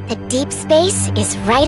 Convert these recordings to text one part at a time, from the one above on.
The deep space is right.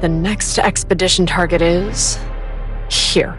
The next expedition target is here.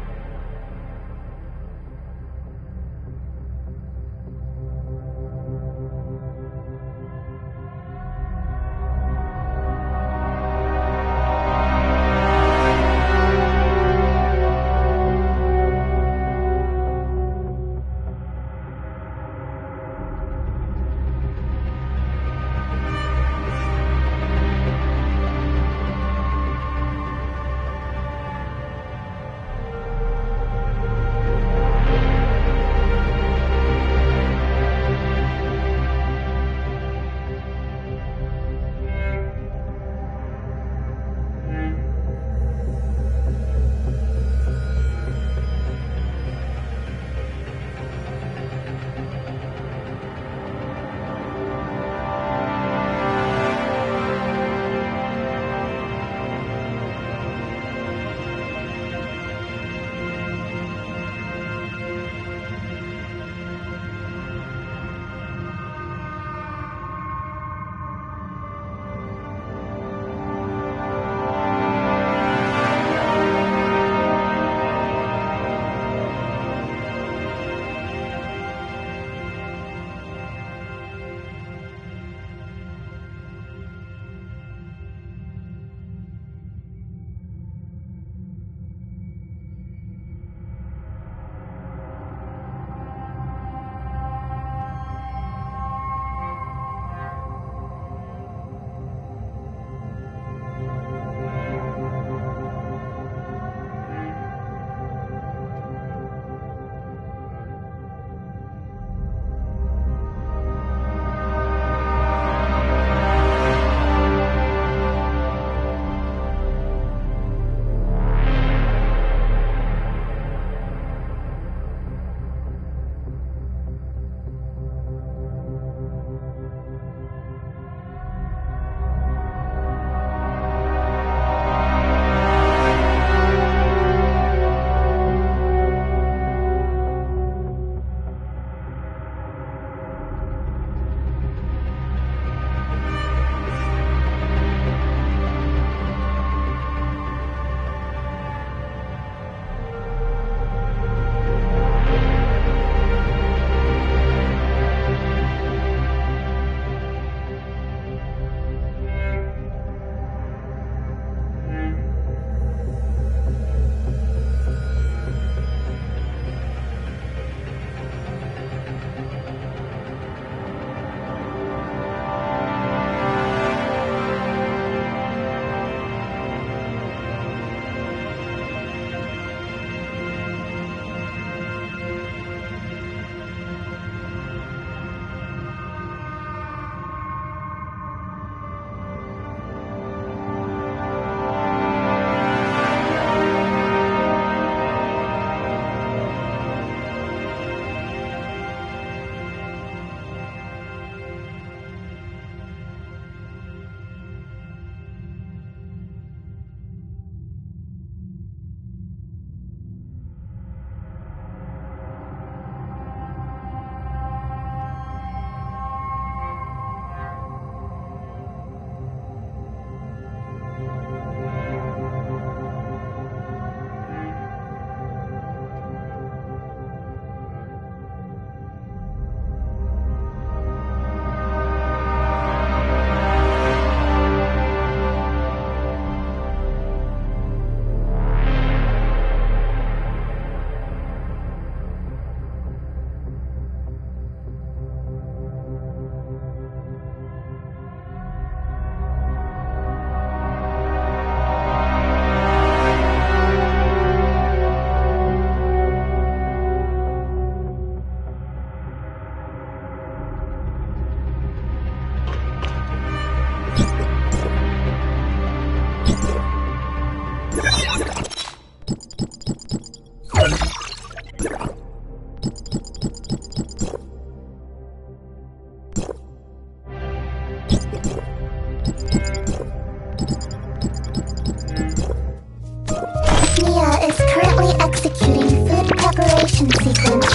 preparation sequence.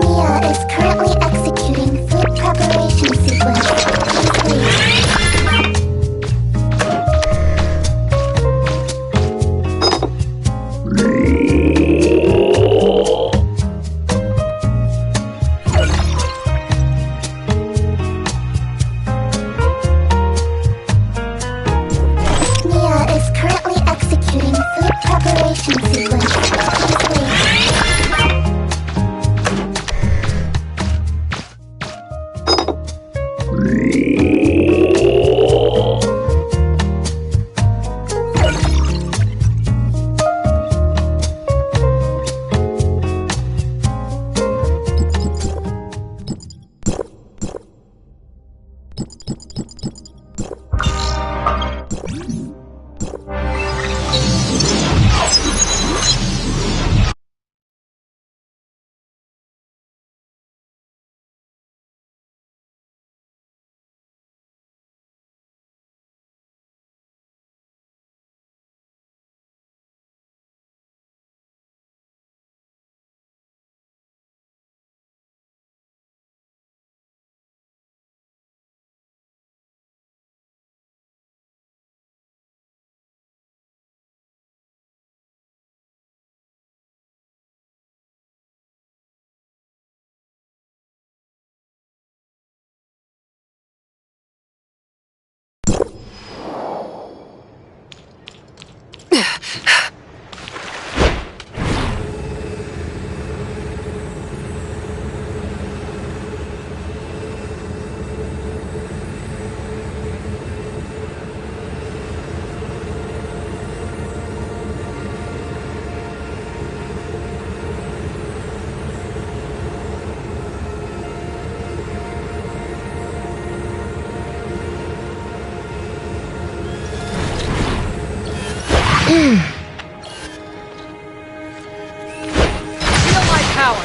Mia is currently executing food preparation sequence. Mia is currently executing food preparation sequence. Feel my power.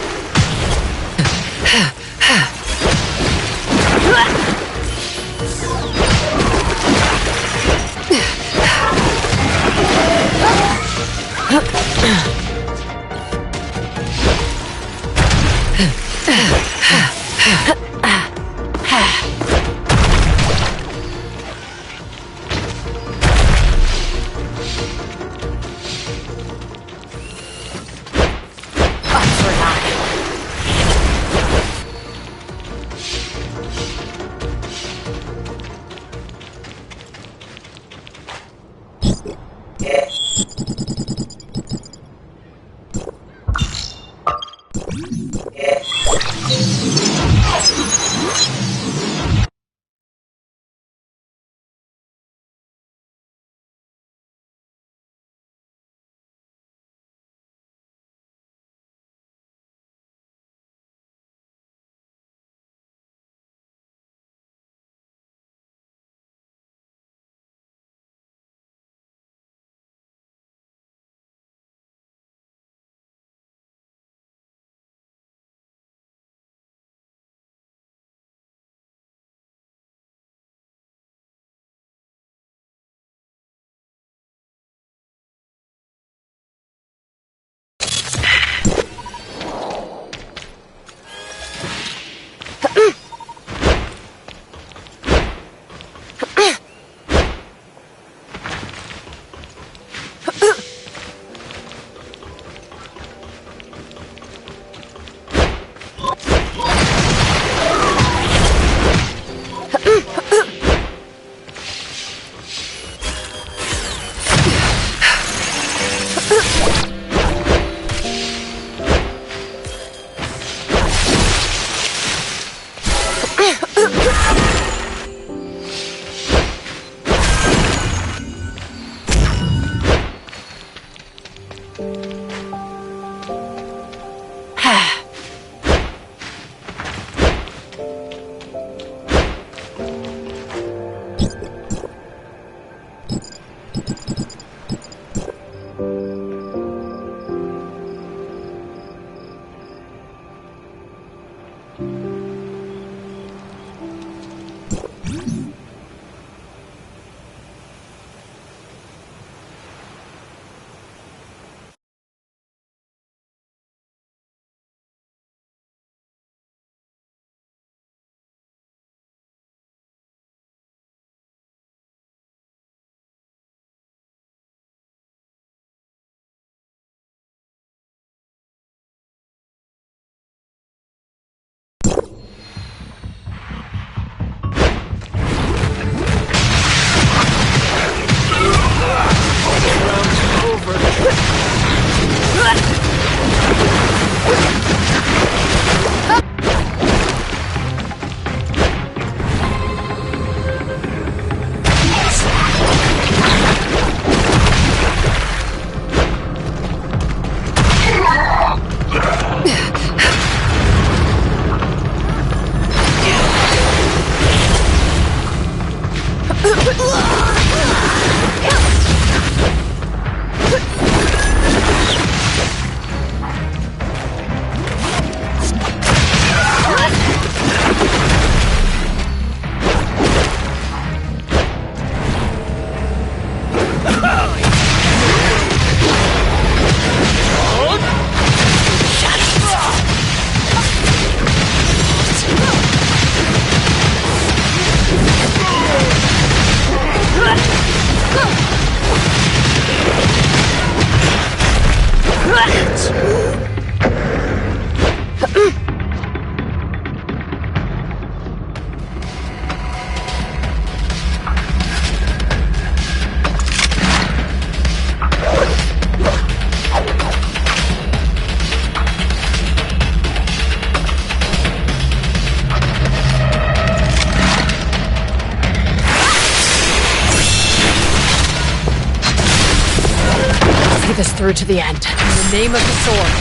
This through to the end. In the name of the sword.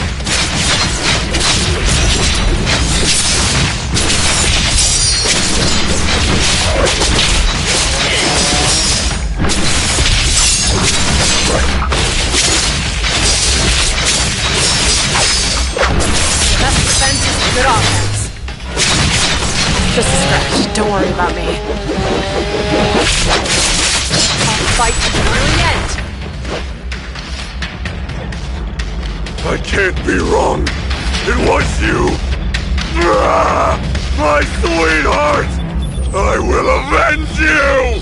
Best defense is good offense. Just a scratch. Don't worry about me. I'll fight to the very end. I can't be wrong. It was you. My sweetheart! I will avenge you!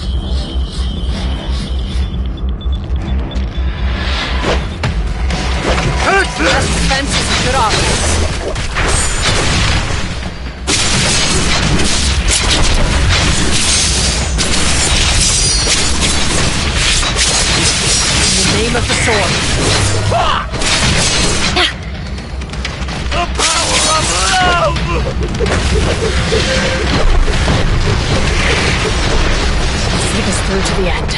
Best defense is good offense. In the name of the sword. The power of love! See this through to the end.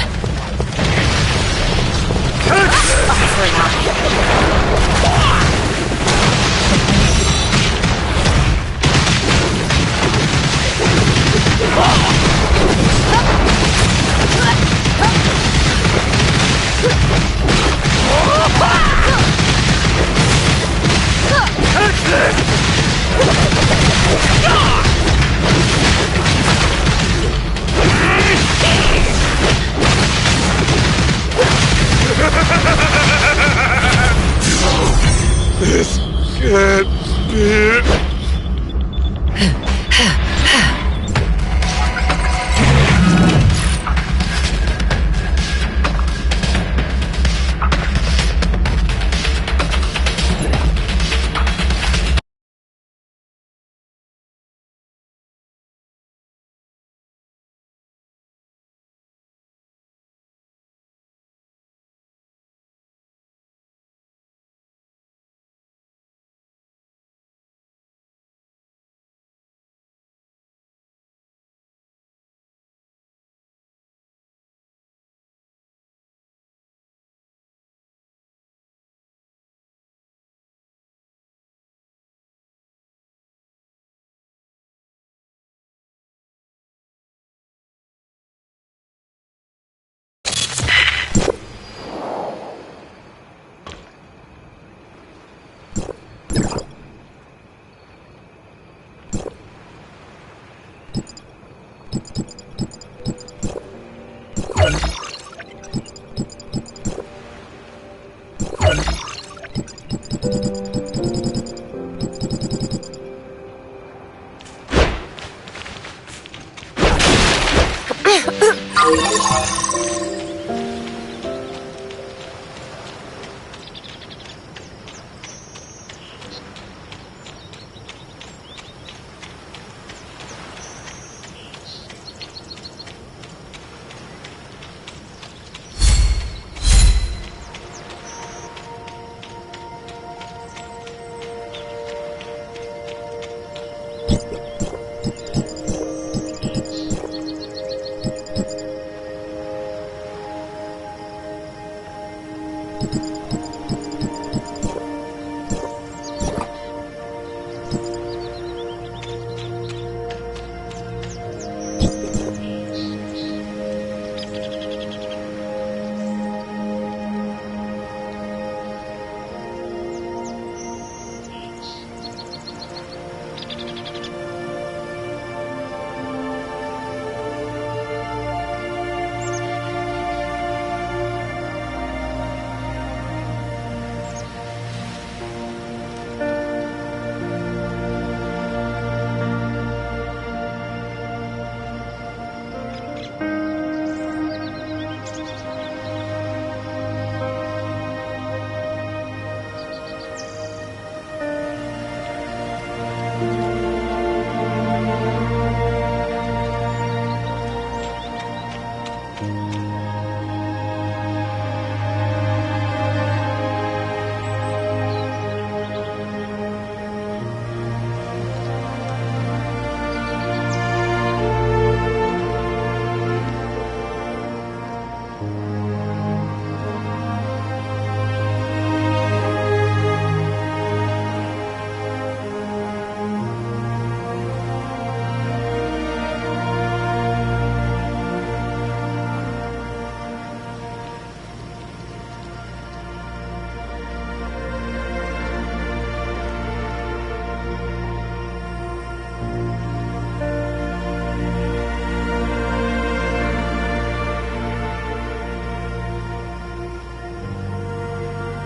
For an eye. This can't be.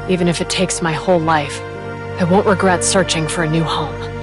Even if it takes my whole life, I won't regret searching for a new home.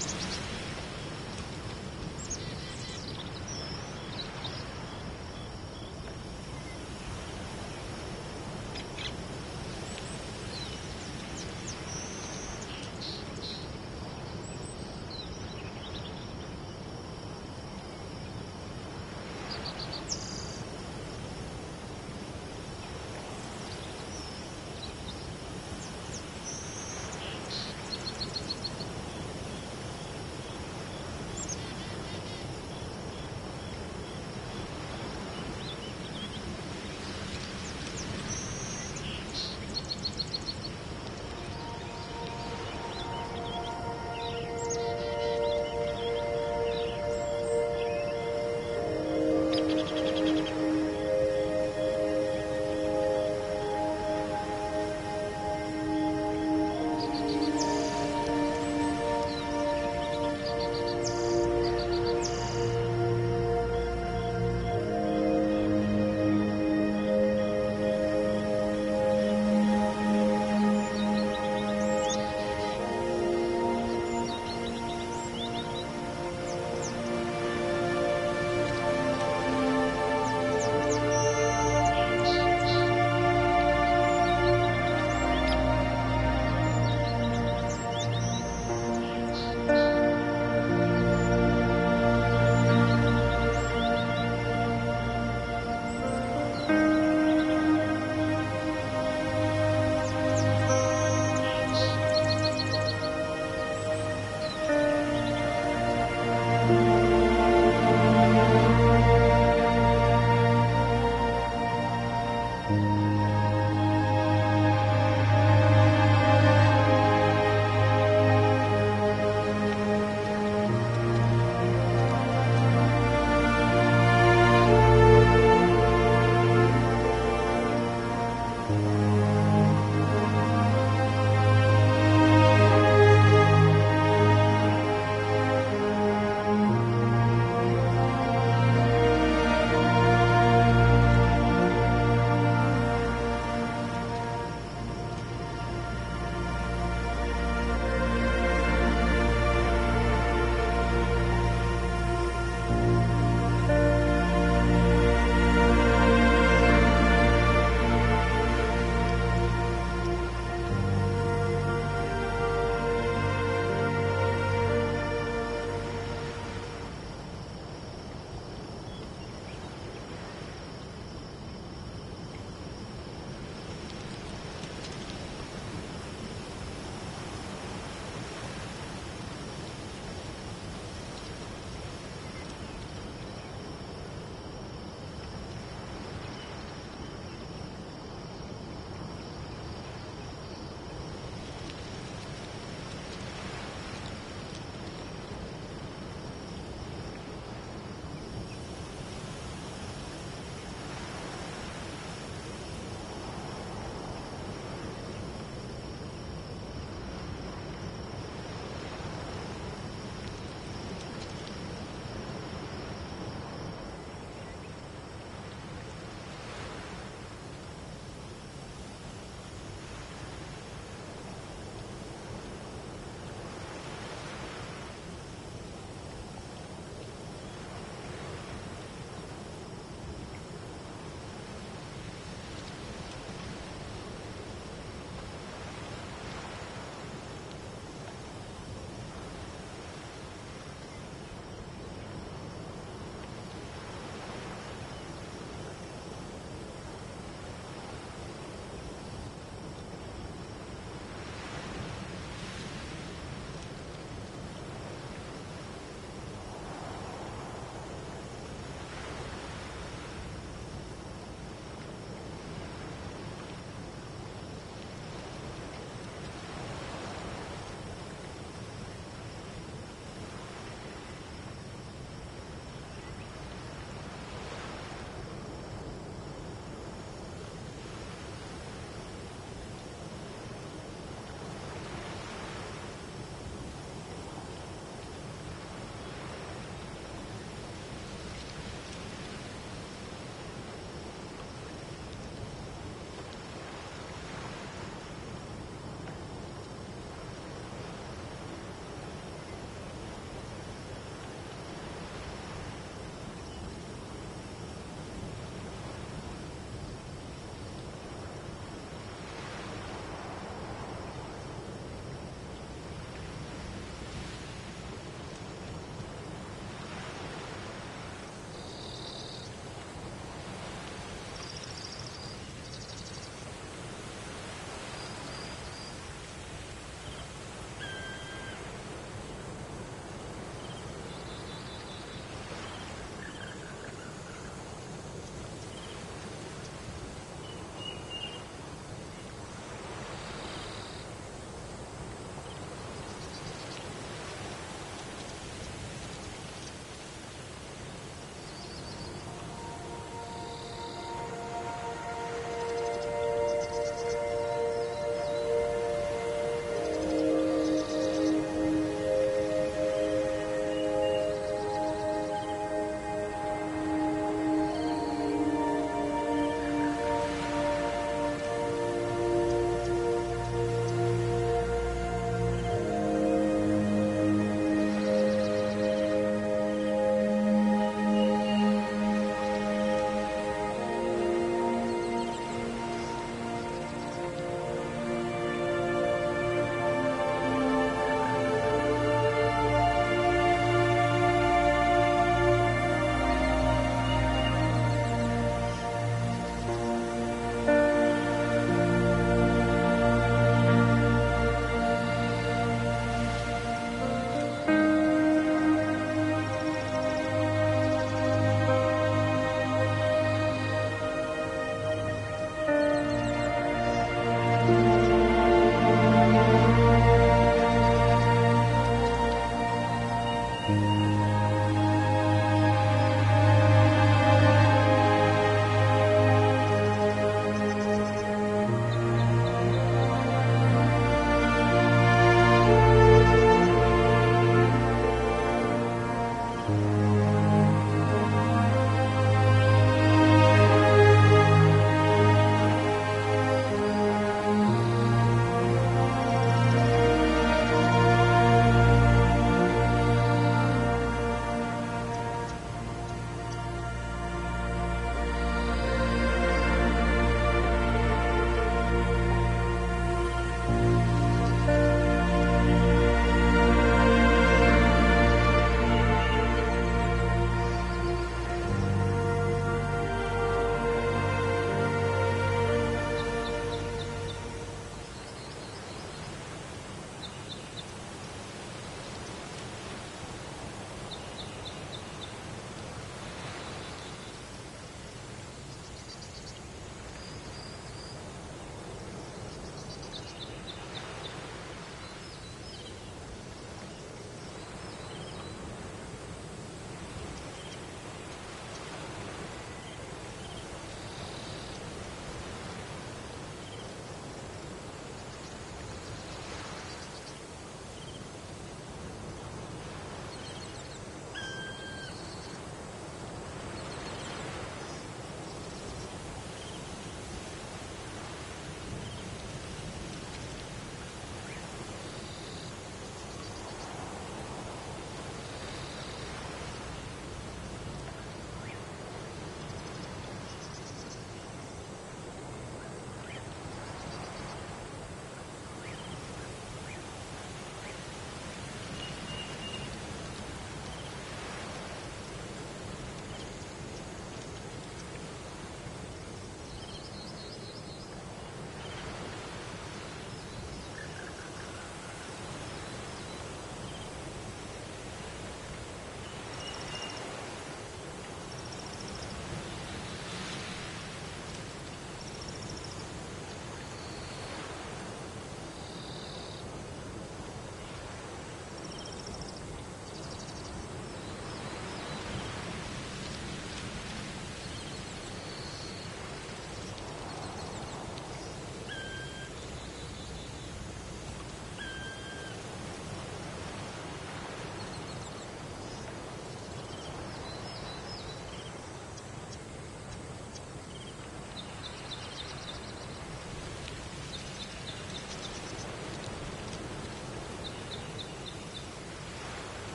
อ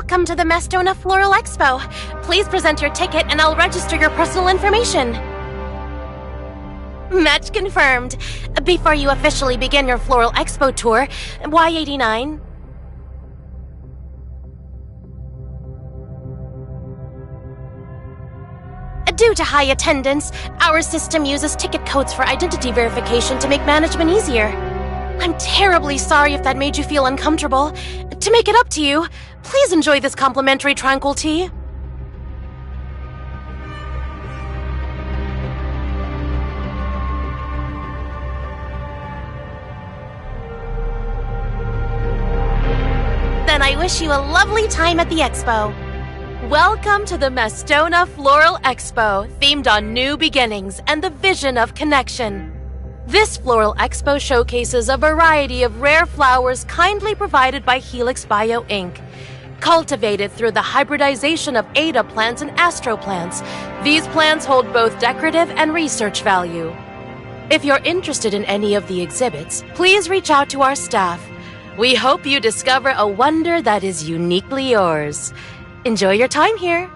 Welcome to the Mastona Floral Expo. Please present your ticket and I'll register your personal information. Match confirmed. Before you officially begin your Floral Expo tour, Y89. Due to high attendance, our system uses ticket codes for identity verification to make management easier. I'm terribly sorry if that made you feel uncomfortable. To make it up to you, please enjoy this complimentary tranquil tea. Then I wish you a lovely time at the expo. Welcome to the Mastona Floral Expo, themed on new beginnings and the vision of connection. This Floral Expo showcases a variety of rare flowers kindly provided by Helix Bio Inc. Cultivated through the hybridization of Ada plants and Astro plants, these plants hold both decorative and research value. If you're interested in any of the exhibits, please reach out to our staff. We hope you discover a wonder that is uniquely yours. Enjoy your time here.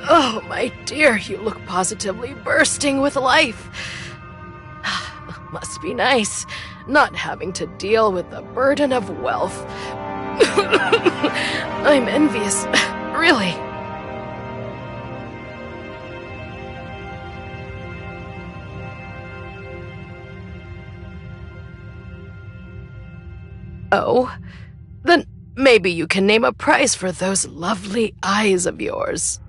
Oh, my dear, you look positively bursting with life. Must be nice, not having to deal with the burden of wealth. I'm envious, really. Oh, then maybe you can name a price for those lovely eyes of yours.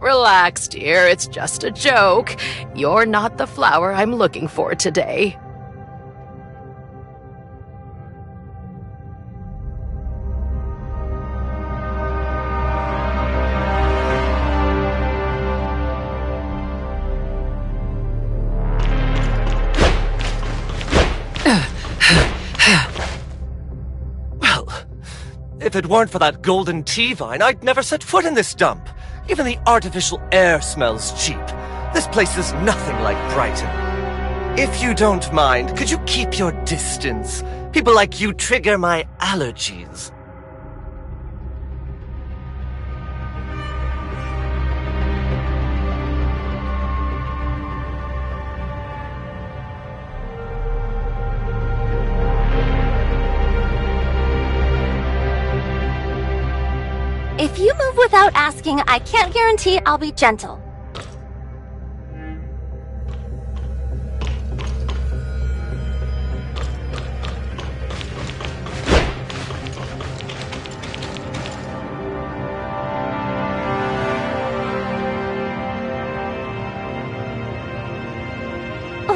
Relax, dear. It's just a joke. You're not the flower I'm looking for today. If it weren't for that golden tea vine, I'd never set foot in this dump. Even the artificial air smells cheap. This place is nothing like Brighton. If you don't mind, could you keep your distance? People like you trigger my allergies. If you move without asking, I can't guarantee I'll be gentle.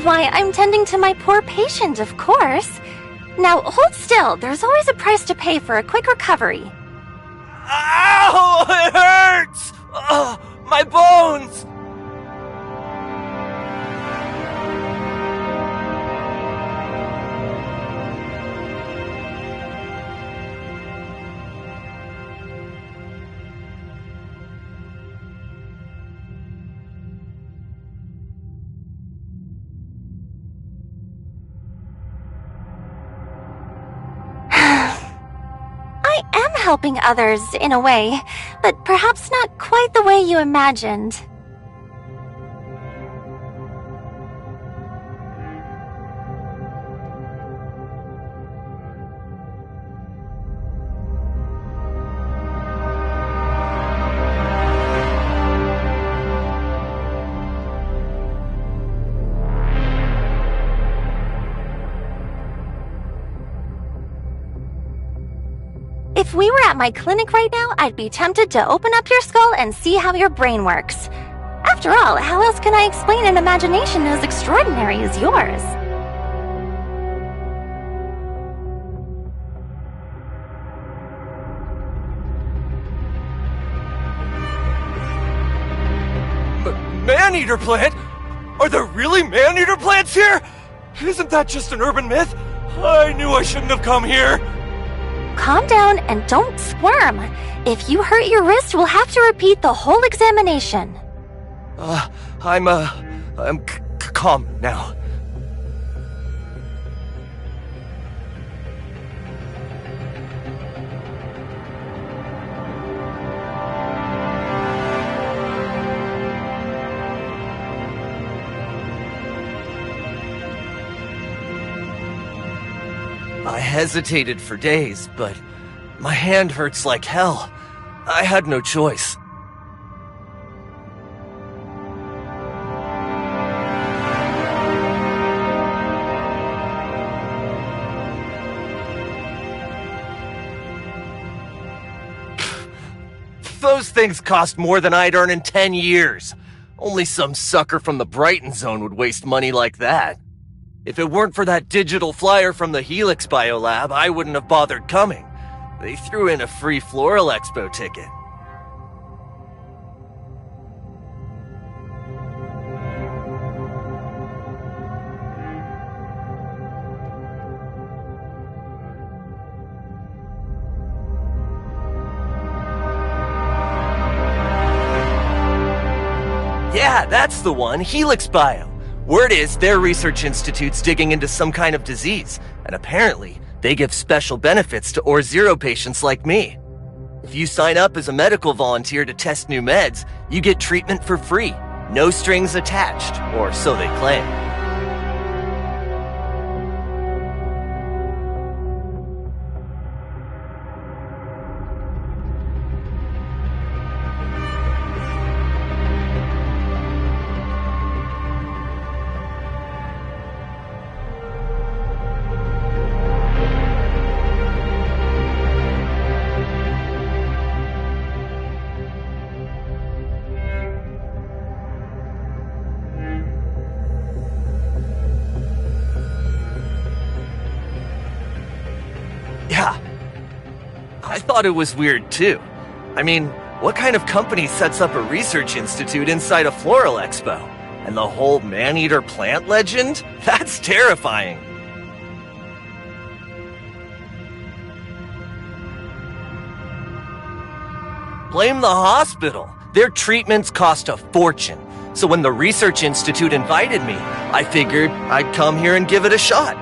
Why, I'm tending to my poor patient, of course. Now, hold still. There's always a price to pay for a quick recovery. Ow! It hurts! My bones! Helping others, in a way, but perhaps not quite the way you imagined. If we were at my clinic right now, I'd be tempted to open up your skull and see how your brain works. After all, how else can I explain an imagination as extraordinary as yours? Man-eater plant? Are there really man-eater plants here? Isn't that just an urban myth? I knew I shouldn't have come here. Calm down and don't squirm. If you hurt your wrist, we'll have to repeat the whole examination. I'm calm now. I hesitated for days, but my hand hurts like hell. I had no choice. Those things cost more than I'd earn in 10 years. Only some sucker from the Brighton zone would waste money like that. If it weren't for that digital flyer from the Helix Biolab, I wouldn't have bothered coming. They threw in a free Floral Expo ticket. Yeah, that's the one, Helix Bio. Word is their research institute's digging into some kind of disease, and apparently they give special benefits to OR0 patients like me. If you sign up as a medical volunteer to test new meds, you get treatment for free, no strings attached, or so they claim. Yeah. I thought it was weird too. I mean, what kind of company sets up a research institute inside a floral expo? And the whole man-eater plant legend? That's terrifying. Blame the hospital. Their treatments cost a fortune. So when the research institute invited me, I figured I'd come here and give it a shot.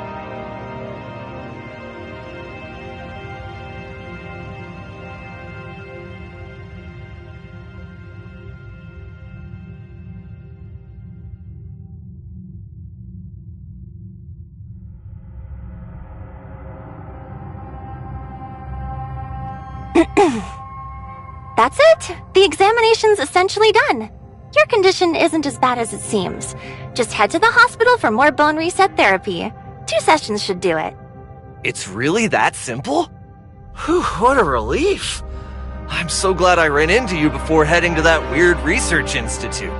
That's it! The examination's essentially done. Your condition isn't as bad as it seems. Just head to the hospital for more bone reset therapy. 2 sessions should do it. It's really that simple? Whew, what a relief. I'm so glad I ran into you before heading to that weird research institute.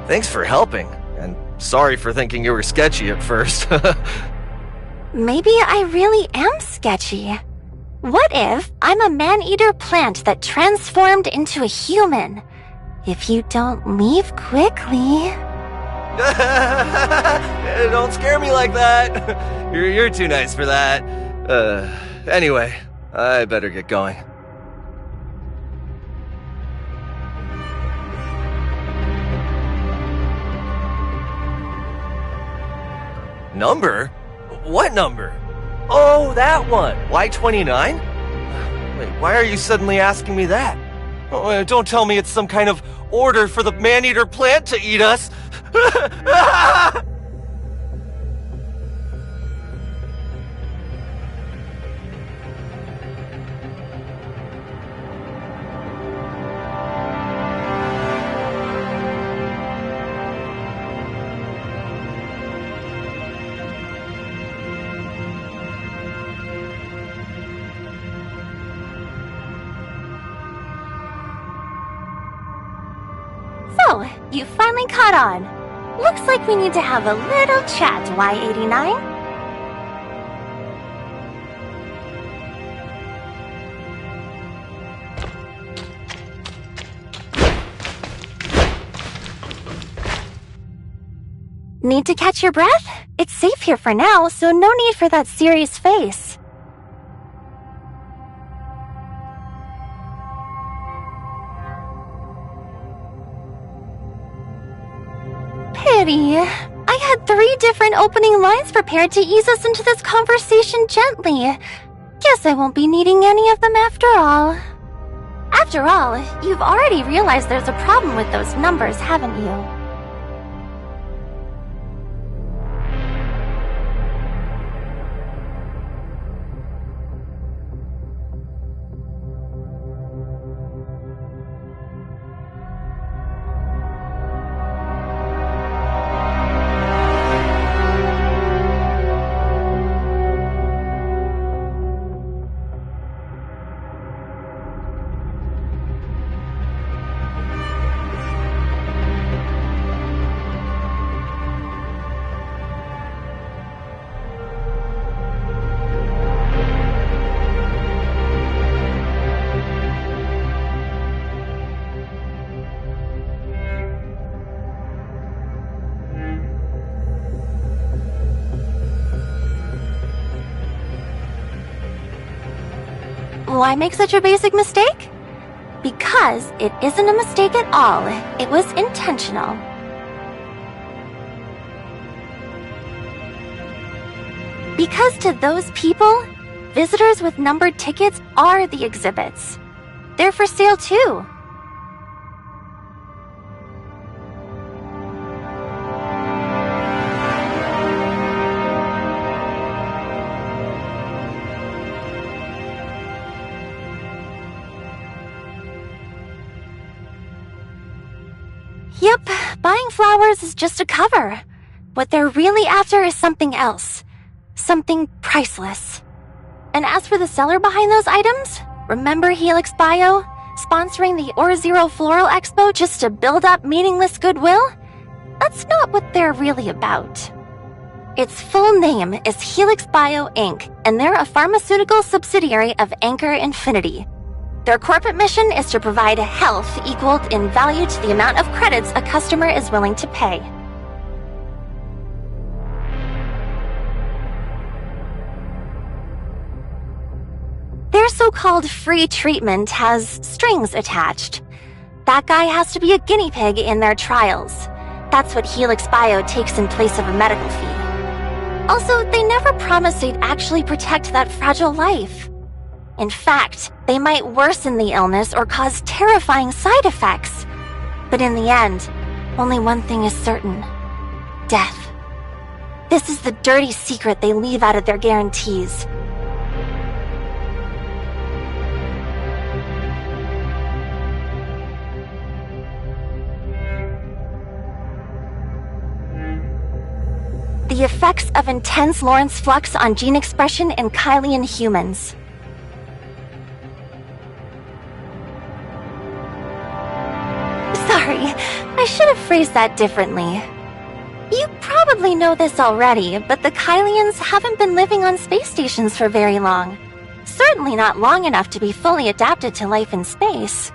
Thanks for helping, and sorry for thinking you were sketchy at first. Maybe I really am sketchy. What if I'm a man-eater plant that transformed into a human? If you don't leave quickly... Don't scare me like that. You're too nice for that. Anyway, I better get going. Number? What number? Oh, that one! Y29? Wait, why are you suddenly asking me that? Oh, don't tell me it's some kind of order for the man-eater plant to eat us! So, you finally caught on. Looks like we need to have a little chat, Y89. Need to catch your breath? It's safe here for now, so no need for that serious face. Pity. I had 3 different opening lines prepared to ease us into this conversation gently. Guess I won't be needing any of them after all. After all, you've already realized there's a problem with those numbers, haven't you? Why make such a basic mistake? Because it isn't a mistake at all. It was intentional. Because to those people, visitors with numbered tickets are the exhibits. They're for sale too. Yep, buying flowers is just a cover. What they're really after is something else. Something priceless. And as for the seller behind those items, remember Helix Bio? Sponsoring the Or-Zero Floral Expo just to build up meaningless goodwill? That's not what they're really about. Its full name is Helix Bio Inc., and they're a pharmaceutical subsidiary of Anchor Infinity. Their corporate mission is to provide health equaled in value to the amount of credits a customer is willing to pay. Their so-called free treatment has strings attached. That guy has to be a guinea pig in their trials. That's what Helix Bio takes in place of a medical fee. Also, they never promise they'd actually protect that fragile life. In fact, they might worsen the illness or cause terrifying side effects. But in the end, only one thing is certain: death. This is the dirty secret they leave out of their guarantees. The effects of intense Lorentz flux on gene expression in Kylian humans. Sorry, I should have phrased that differently. You probably know this already, but the Kylians haven't been living on space stations for very long. Certainly not long enough to be fully adapted to life in space.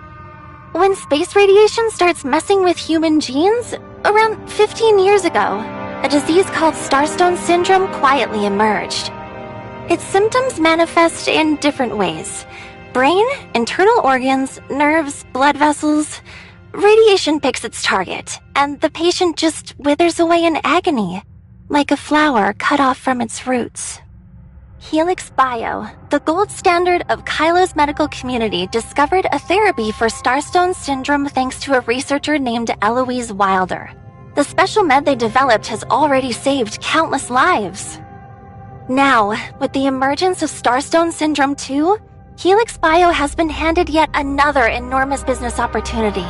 When space radiation starts messing with human genes, around 15 years ago, a disease called Starstone Syndrome quietly emerged. Its symptoms manifest in different ways: brain, internal organs, nerves, blood vessels. Radiation picks its target, and the patient just withers away in agony, like a flower cut off from its roots. Helix Bio, the gold standard of Kylo's medical community, discovered a therapy for Starstone Syndrome thanks to a researcher named Eloise Wilder. The special med they developed has already saved countless lives. Now, with the emergence of Starstone Syndrome 2, Helix Bio has been handed yet another enormous business opportunity.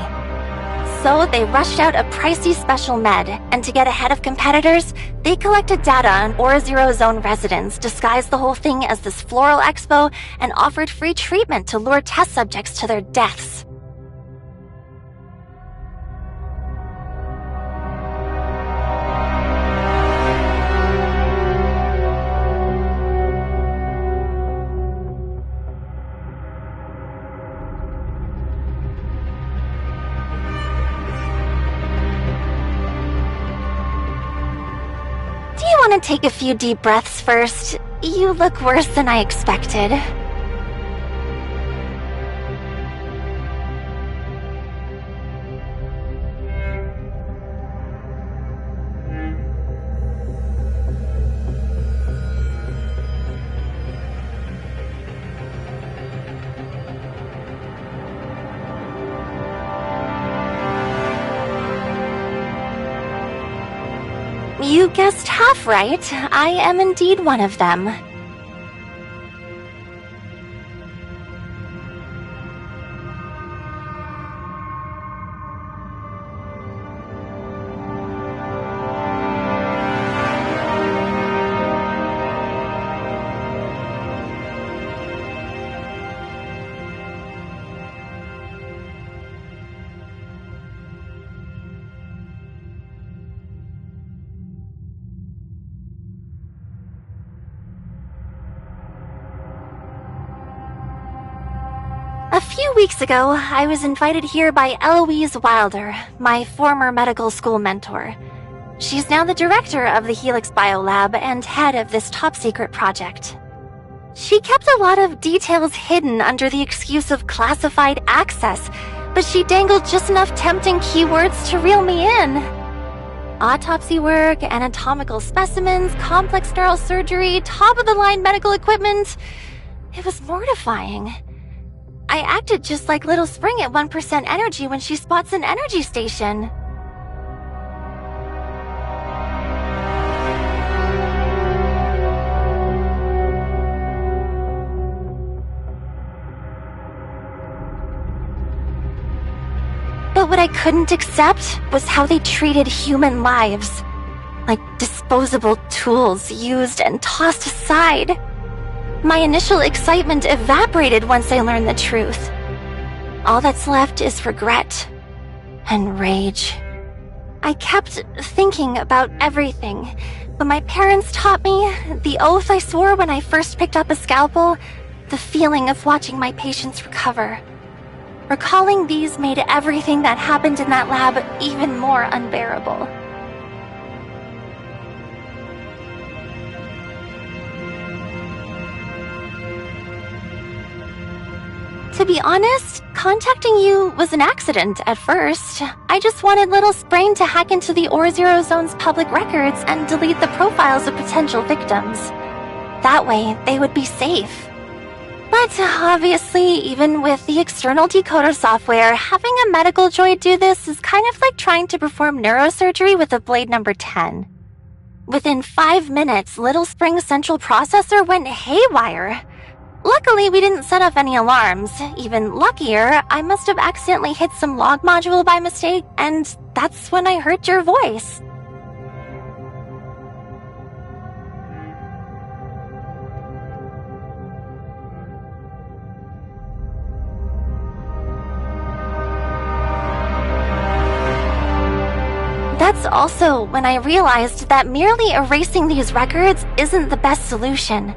So they rushed out a pricey special med, and to get ahead of competitors, they collected data on Or-Zero Zone residents, disguised the whole thing as this floral expo, and offered free treatment to lure test subjects to their deaths. Do you want to take a few deep breaths first? You look worse than I expected. You guessed half right. I am indeed one of them. A few weeks ago, I was invited here by Eloise Wilder, my former medical school mentor. She's now the director of the Helix Biolab and head of this top-secret project. She kept a lot of details hidden under the excuse of classified access, but she dangled just enough tempting keywords to reel me in. Autopsy work, anatomical specimens, complex neurosurgery, top-of-the-line medical equipment. It was mortifying. I acted just like Little Spring at 1% energy when she spots an energy station. But what I couldn't accept was how they treated human lives. Like disposable tools used and tossed aside. My initial excitement evaporated once I learned the truth. All that's left is regret and rage. I kept thinking about everything. What my parents taught me, the oath I swore when I first picked up a scalpel, the feeling of watching my patients recover. Recalling these made everything that happened in that lab even more unbearable. To be honest, contacting you was an accident at first. I just wanted Little Sprain to hack into the Or-Zero Zone's public records and delete the profiles of potential victims. That way, they would be safe. But obviously, even with the external decoder software, having a medical droid do this is kind of like trying to perform neurosurgery with a blade number 10. Within 5 minutes, Little Spring's central processor went haywire. Luckily, we didn't set off any alarms. Even luckier, I must have accidentally hit some log module by mistake, and that's when I heard your voice. That's also when I realized that merely erasing these records isn't the best solution.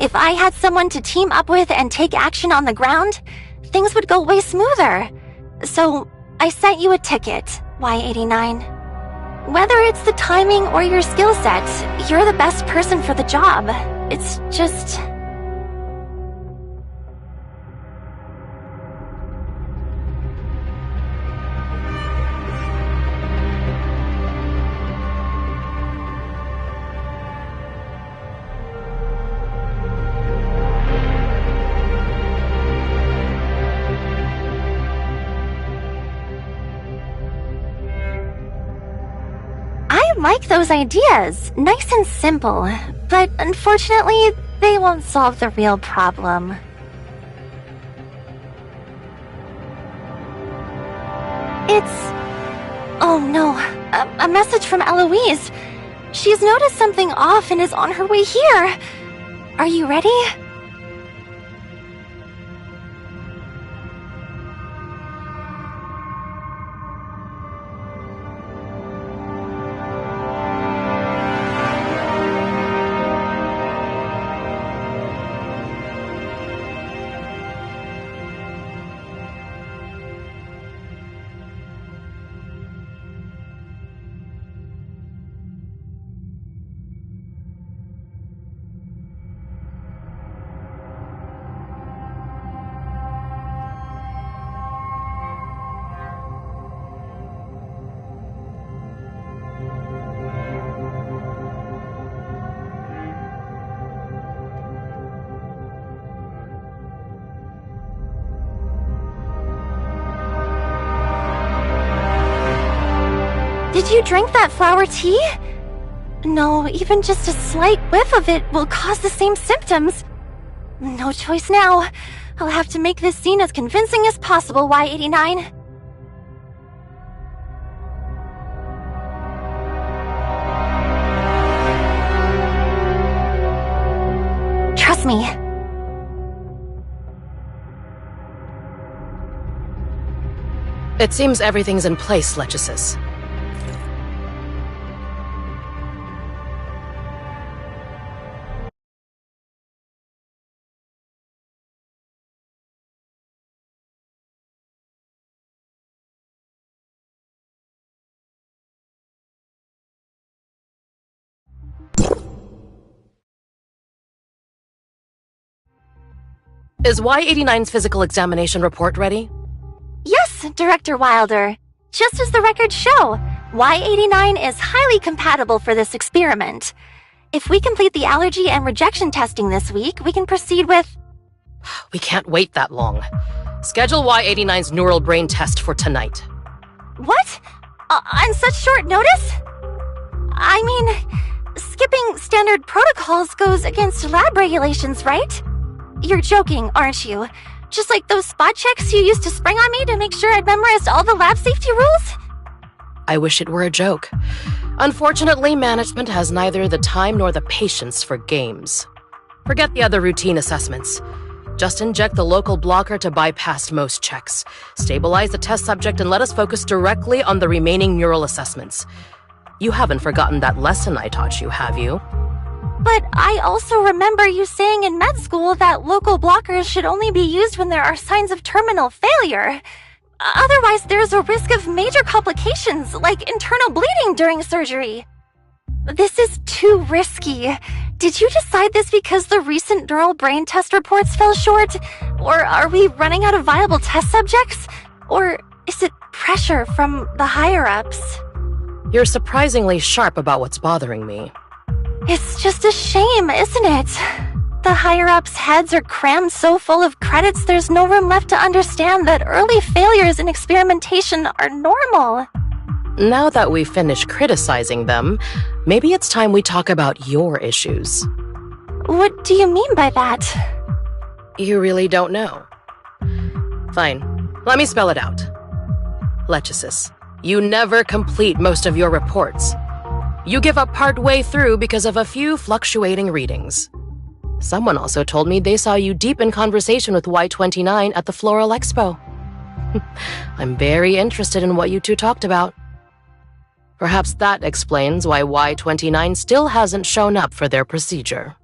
If I had someone to team up with and take action on the ground, things would go way smoother. So, I sent you a ticket, Y89. Whether it's the timing or your skill set, you're the best person for the job. It's just... I like those ideas, nice and simple, but unfortunately, they won't solve the real problem. It's... oh no, a message from Eloise. She's noticed something off and is on her way here. Are you ready? Did you drink that flower tea? No, even just a slight whiff of it will cause the same symptoms. No choice now. I'll have to make this scene as convincing as possible, Y89. Trust me. It seems everything's in place, Lechesis. Is Y89's physical examination report ready? Yes, Director Wilder. Just as the records show, Y89 is highly compatible for this experiment. If we complete the allergy and rejection testing this week, we can proceed with... We can't wait that long. Schedule Y89's neural brain test for tonight. What? On such short notice? I mean, skipping standard protocols goes against lab regulations, right? You're joking, aren't you? Just like those spot checks you used to spring on me to make sure I'd memorized all the lab safety rules? I wish it were a joke. Unfortunately, management has neither the time nor the patience for games. Forget the other routine assessments. Just inject the local blocker to bypass most checks. Stabilize the test subject and let us focus directly on the remaining neural assessments. You haven't forgotten that lesson I taught you, have you? But I also remember you saying in med school that local blockers should only be used when there are signs of terminal failure. Otherwise, there's a risk of major complications, like internal bleeding during surgery. This is too risky. Did you decide this because the recent neural brain test reports fell short? Or are we running out of viable test subjects? Or is it pressure from the higher-ups? You're surprisingly sharp about what's bothering me. It's just a shame, isn't it? The higher-ups' heads are crammed so full of credits there's no room left to understand that early failures in experimentation are normal. Now that we've finished criticizing them, maybe it's time we talk about your issues. What do you mean by that? You really don't know. Fine, let me spell it out. Lechesis, you never complete most of your reports. You give up partway through because of a few fluctuating readings. Someone also told me they saw you deep in conversation with Y29 at the Floral Expo. I'm very interested in what you two talked about. Perhaps that explains why Y29 still hasn't shown up for their procedure.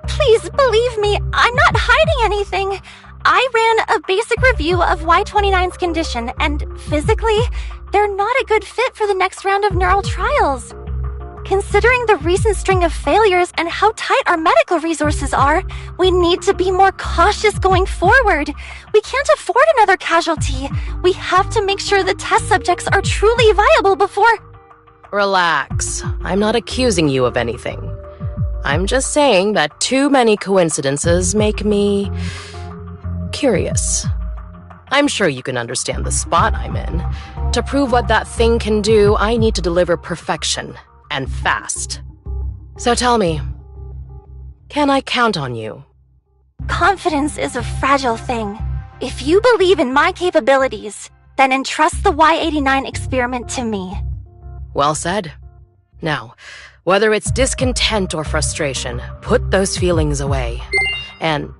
Please believe me, I'm not hiding anything. I ran a basic review of Y29's condition, and physically, they're not a good fit for the next round of neural trials. Considering the recent string of failures and how tight our medical resources are, we need to be more cautious going forward. We can't afford another casualty. We have to make sure the test subjects are truly viable before... Relax. I'm not accusing you of anything. I'm just saying that too many coincidences make me... curious. I'm sure you can understand the spot I'm in. To prove what that thing can do, I need to deliver perfection. And fast. So tell me, can I count on you? Confidence is a fragile thing. If you believe in my capabilities, then entrust the Y89 experiment to me. Well said. Now, whether it's discontent or frustration, put those feelings away. And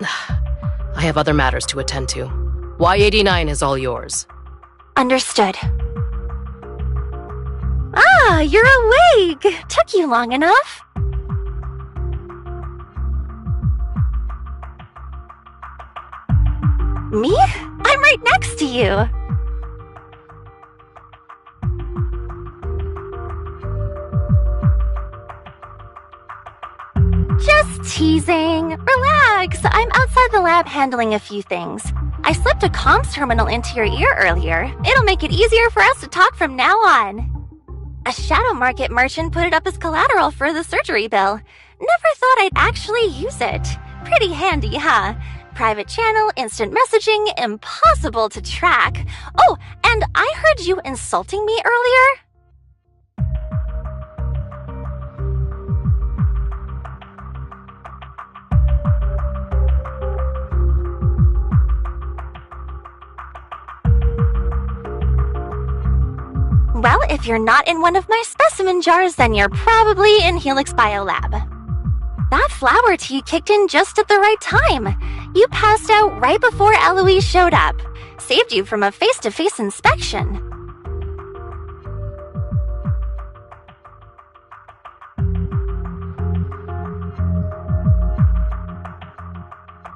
I have other matters to attend to. Y89 is all yours. Understood. Ah, you're awake! Took you long enough. Me? I'm right next to you. Just teasing. Relax. I'm outside the lab handling a few things. I slipped a comms terminal into your ear earlier. It'll make it easier for us to talk from now on. A shadow market merchant put it up as collateral for the surgery bill. Never thought I'd actually use it. Pretty handy, huh? Private channel, instant messaging, impossible to track. Oh, and I heard you insulting me earlier. Well, if you're not in one of my specimen jars, then you're probably in Helix Biolab. That flower tea kicked in just at the right time. You passed out right before Eloise showed up. Saved you from a face-to-face inspection.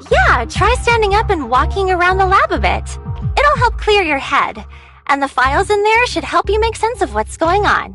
Yeah, try standing up and walking around the lab a bit. It'll help clear your head. And the files in there should help you make sense of what's going on.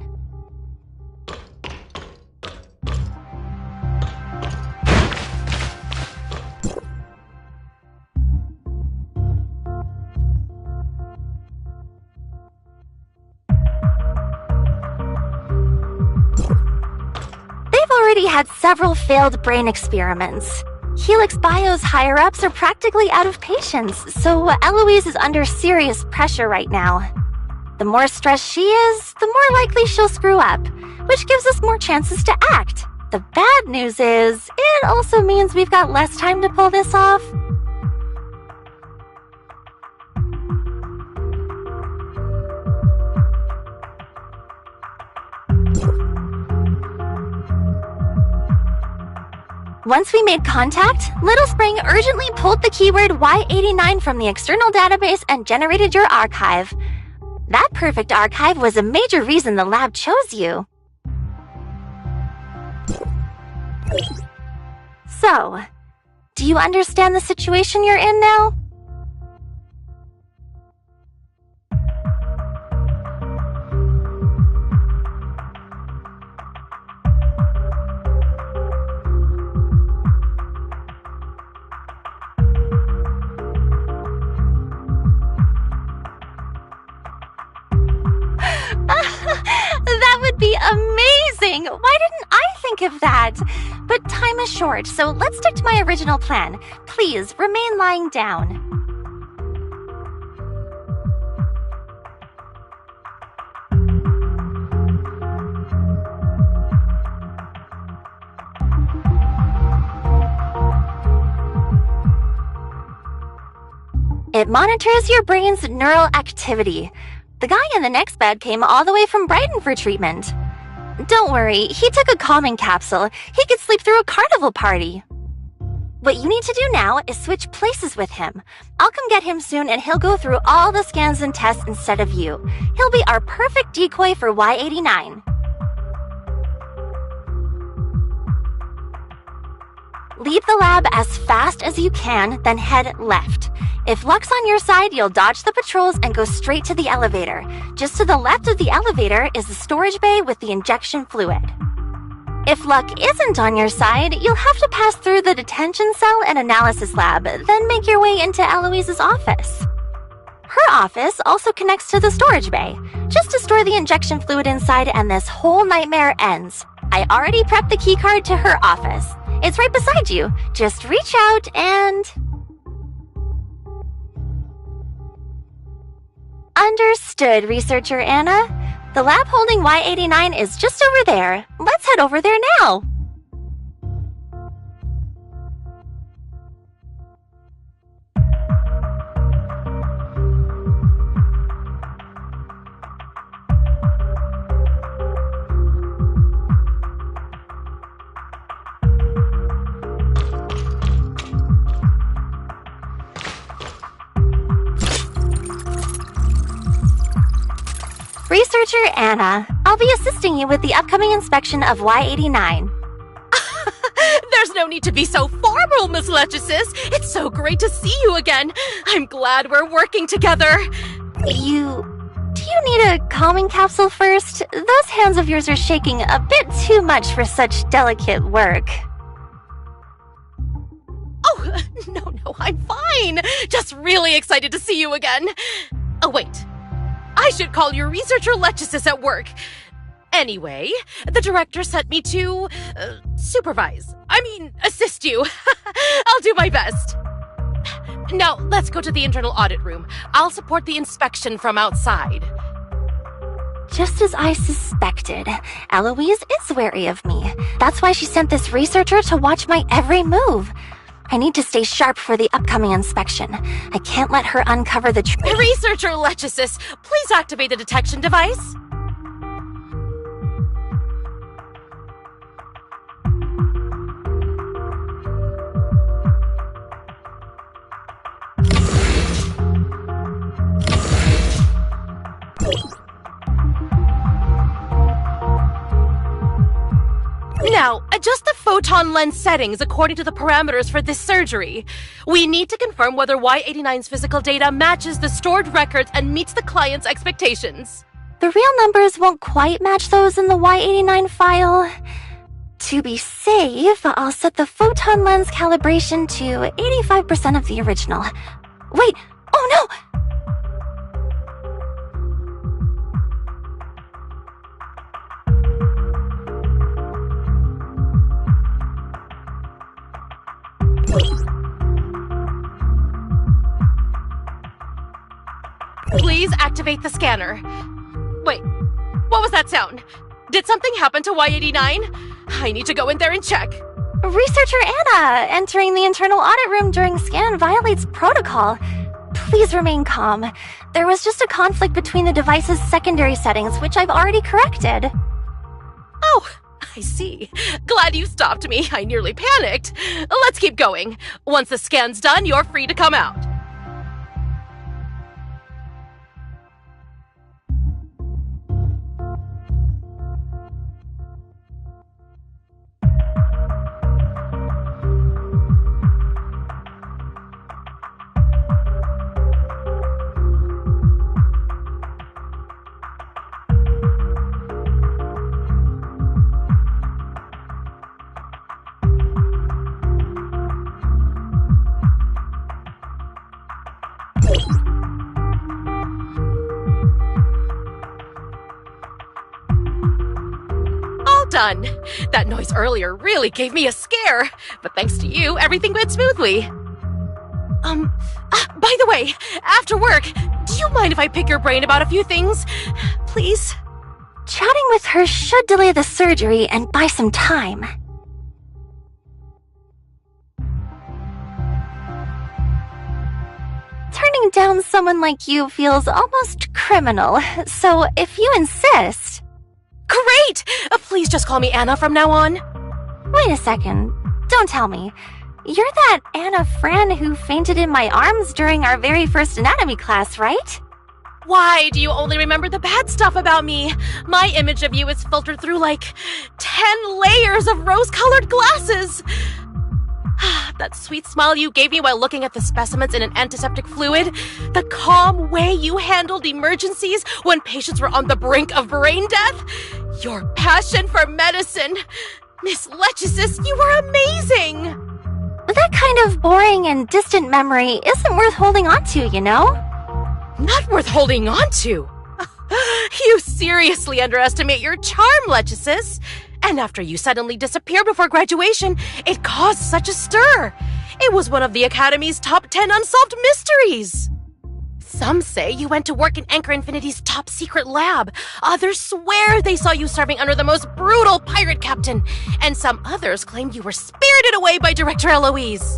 They've already had several failed brain experiments. Helix Bio's higher-ups are practically out of patience, so Eloise is under serious pressure right now. The more stressed she is, the more likely she'll screw up, which gives us more chances to act. The bad news is, it also means we've got less time to pull this off. Once we made contact, Little Spring urgently pulled the keyword Y89 from the external database and generated your archive. That perfect archive was a major reason the lab chose you. So, do you understand the situation you're in now? That would be amazing! Why didn't I think of that? But time is short, so let's stick to my original plan. Please, remain lying down. It monitors your brain's neural activity. The guy in the next bed came all the way from Brighton for treatment. Don't worry, he took a calming capsule. He could sleep through a carnival party. What you need to do now is switch places with him. I'll come get him soon and he'll go through all the scans and tests instead of you. He'll be our perfect decoy for Y89. Leave the lab as fast as you can, then head left. If luck's on your side, you'll dodge the patrols and go straight to the elevator. Just to the left of the elevator is the storage bay with the injection fluid. If luck isn't on your side, you'll have to pass through the detention cell and analysis lab, then make your way into Eloise's office. Her office also connects to the storage bay, just to store the injection fluid inside, and this whole nightmare ends. I already prepped the keycard to her office. It's right beside you. Just reach out and... Understood, researcher Anna. The lab holding Y89 is just over there. Let's head over there now. Researcher Anna, I'll be assisting you with the upcoming inspection of Y89. There's no need to be so formal, Miss Lechesis. It's so great to see you again. I'm glad we're working together. Do you need a calming capsule first? Those hands of yours are shaking a bit too much for such delicate work. Oh, no, I'm fine. Just really excited to see you again. Oh, wait. I should call your researcher Lechesis at work. Anyway, the director sent me to assist you. I'll do my best. Now, let's go to the internal audit room. I'll support the inspection from outside. Just as I suspected, Eloise is wary of me. That's why she sent this researcher to watch my every move. I need to stay sharp for the upcoming inspection. I can't let her uncover the truth. Researcher Lechesis, please activate the detection device. Now, adjust the photon lens settings according to the parameters for this surgery. We need to confirm whether Y89's physical data matches the stored records and meets the client's expectations. The real numbers won't quite match those in the Y89 file. To be safe, I'll set the photon lens calibration to 85% of the original. Wait! Oh no! Please activate the scanner. Wait, what was that sound? Did something happen to Y89? I need to go in there and check. Researcher Anna, entering the internal audit room during scan violates protocol. Please remain calm. There was just a conflict between the device's secondary settings, which I've already corrected. Oh, I see. Glad you stopped me. I nearly panicked. Let's keep going. Once the scan's done, you're free to come out. Done. That noise earlier really gave me a scare, but thanks to you, everything went smoothly. By the way, after work, do you mind if I pick your brain about a few things? Please? Chatting with her should delay the surgery and buy some time. Turning down someone like you feels almost criminal, so if you insist... Great! Please just call me Anna from now on. Wait a second. Don't tell me. You're that Anna Fran who fainted in my arms during our very first anatomy class, right? Why do you only remember the bad stuff about me? My image of you is filtered through like 10 layers of rose-colored glasses. That sweet smile you gave me while looking at the specimens in an antiseptic fluid, the calm way you handled emergencies when patients were on the brink of brain death, your passion for medicine. Miss Lechesis, you were amazing! That kind of boring and distant memory isn't worth holding on to, you know? Not worth holding on to? You seriously underestimate your charm, Lechesis. And after you suddenly disappeared before graduation, it caused such a stir. It was one of the Academy's top 10 unsolved mysteries. Some say you went to work in Anchor Infinity's top secret lab. Others swear they saw you serving under the most brutal pirate captain. And some others claim you were spirited away by Director Eloise.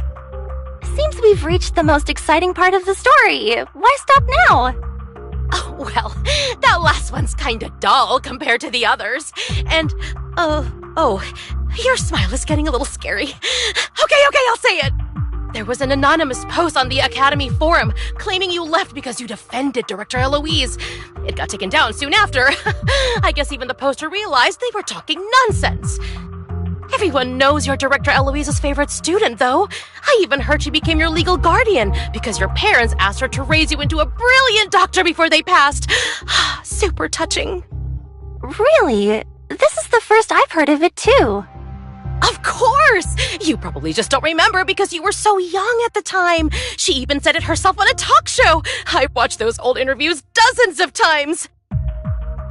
Seems we've reached the most exciting part of the story. Why stop now? Oh, well, that last one's kinda dull compared to the others. And, your smile is getting a little scary. Okay, I'll say it. There was an anonymous post on the Academy forum claiming you left because you defended Director Eloise. It got taken down soon after. I guess even the poster realized they were talking nonsense. Everyone knows you're Director Eloise's favorite student, though. I even heard she became your legal guardian because your parents asked her to raise you into a brilliant doctor before they passed. Super touching. Really? This is the first I've heard of it, too. Of course! You probably just don't remember because you were so young at the time. She even said it herself on a talk show. I've watched those old interviews dozens of times.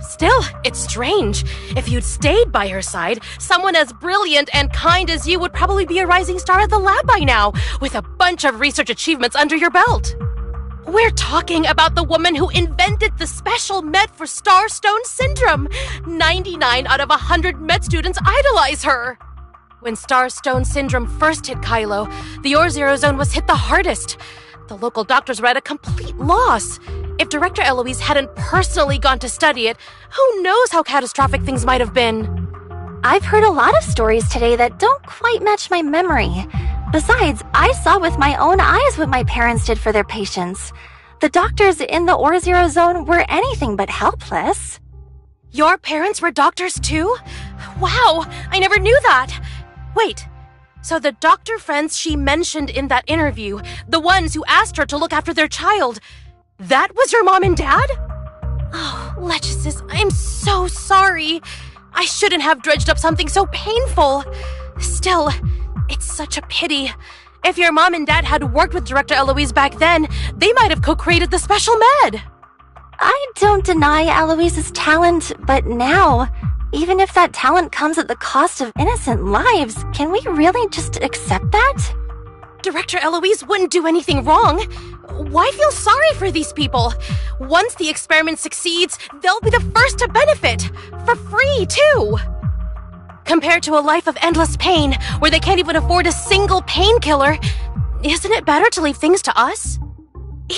Still, it's strange. If you'd stayed by her side, someone as brilliant and kind as you would probably be a rising star at the lab by now, with a bunch of research achievements under your belt. We're talking about the woman who invented the special med for Starstone Syndrome. 99 out of 100 med students idolize her. When Starstone Syndrome first hit Kylo, the Or-Zero Zone was hit the hardest. The local doctors were at a complete loss. If Director Eloise hadn't personally gone to study it, who knows how catastrophic things might have been. I've heard a lot of stories today that don't quite match my memory. Besides, I saw with my own eyes what my parents did for their patients. The doctors in the Or-Zero Zone were anything but helpless. Your parents were doctors too? Wow, I never knew that. Wait, so the doctor friends she mentioned in that interview, the ones who asked her to look after their child, that was your mom and dad? Oh, Lechesis, I'm so sorry. I shouldn't have dredged up something so painful. Still, it's such a pity. If your mom and dad had worked with Director Eloise back then, they might have co-created the special med. I don't deny Eloise's talent, but now, even if that talent comes at the cost of innocent lives, can we really just accept that? Director Eloise wouldn't do anything wrong. Why feel sorry for these people? Once the experiment succeeds, they'll be the first to benefit. For free, too. Compared to a life of endless pain, where they can't even afford a single painkiller, isn't it better to leave things to us?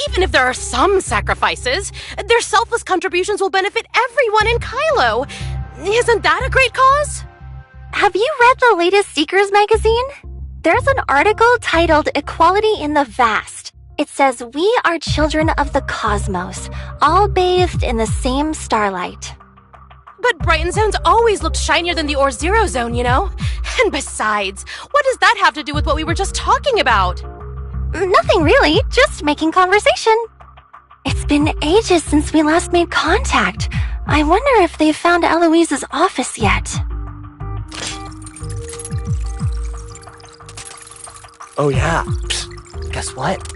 Even if there are some sacrifices, their selfless contributions will benefit everyone in Kylo. Isn't that a great cause? have you read the latest Seekers magazine? There's an article titled Equality in the Vast. It says we are children of the cosmos, all bathed in the same starlight. But Brighton Zone's always looked shinier than the Or-Zero Zone, you know? And besides, what does that have to do with what we were just talking about? Nothing really, just making conversation. It's been ages since we last made contact. I wonder if they've found Eloise's office yet. Oh yeah. Psst. Guess what?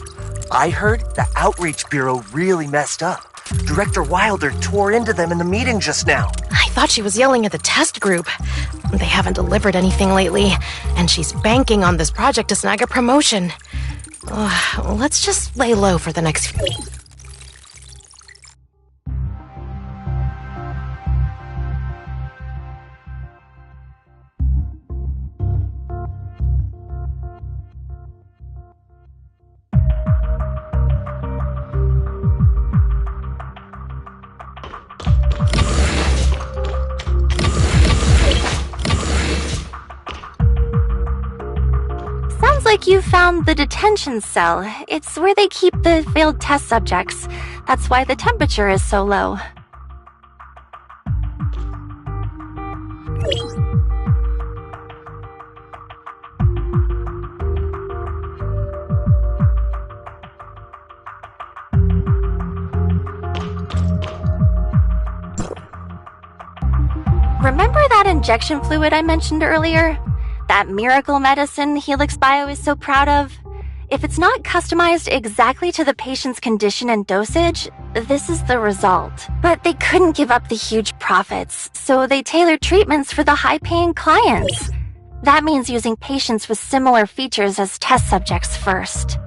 I heard the Outreach Bureau really messed up. Director Wilder tore into them in the meeting just now. I thought she was yelling at the test group. They haven't delivered anything lately, and she's banking on this project to snag a promotion. Let's just lay low for the next few weeks. Sounds like you found the detention cell. It's where they keep the failed test subjects. That's why the temperature is so low. Remember that injection fluid I mentioned earlier? That miracle medicine Helix Bio is so proud of? If it's not customized exactly to the patient's condition and dosage, this is the result. But they couldn't give up the huge profits, so they tailored treatments for the high-paying clients. That means using patients with similar features as test subjects first.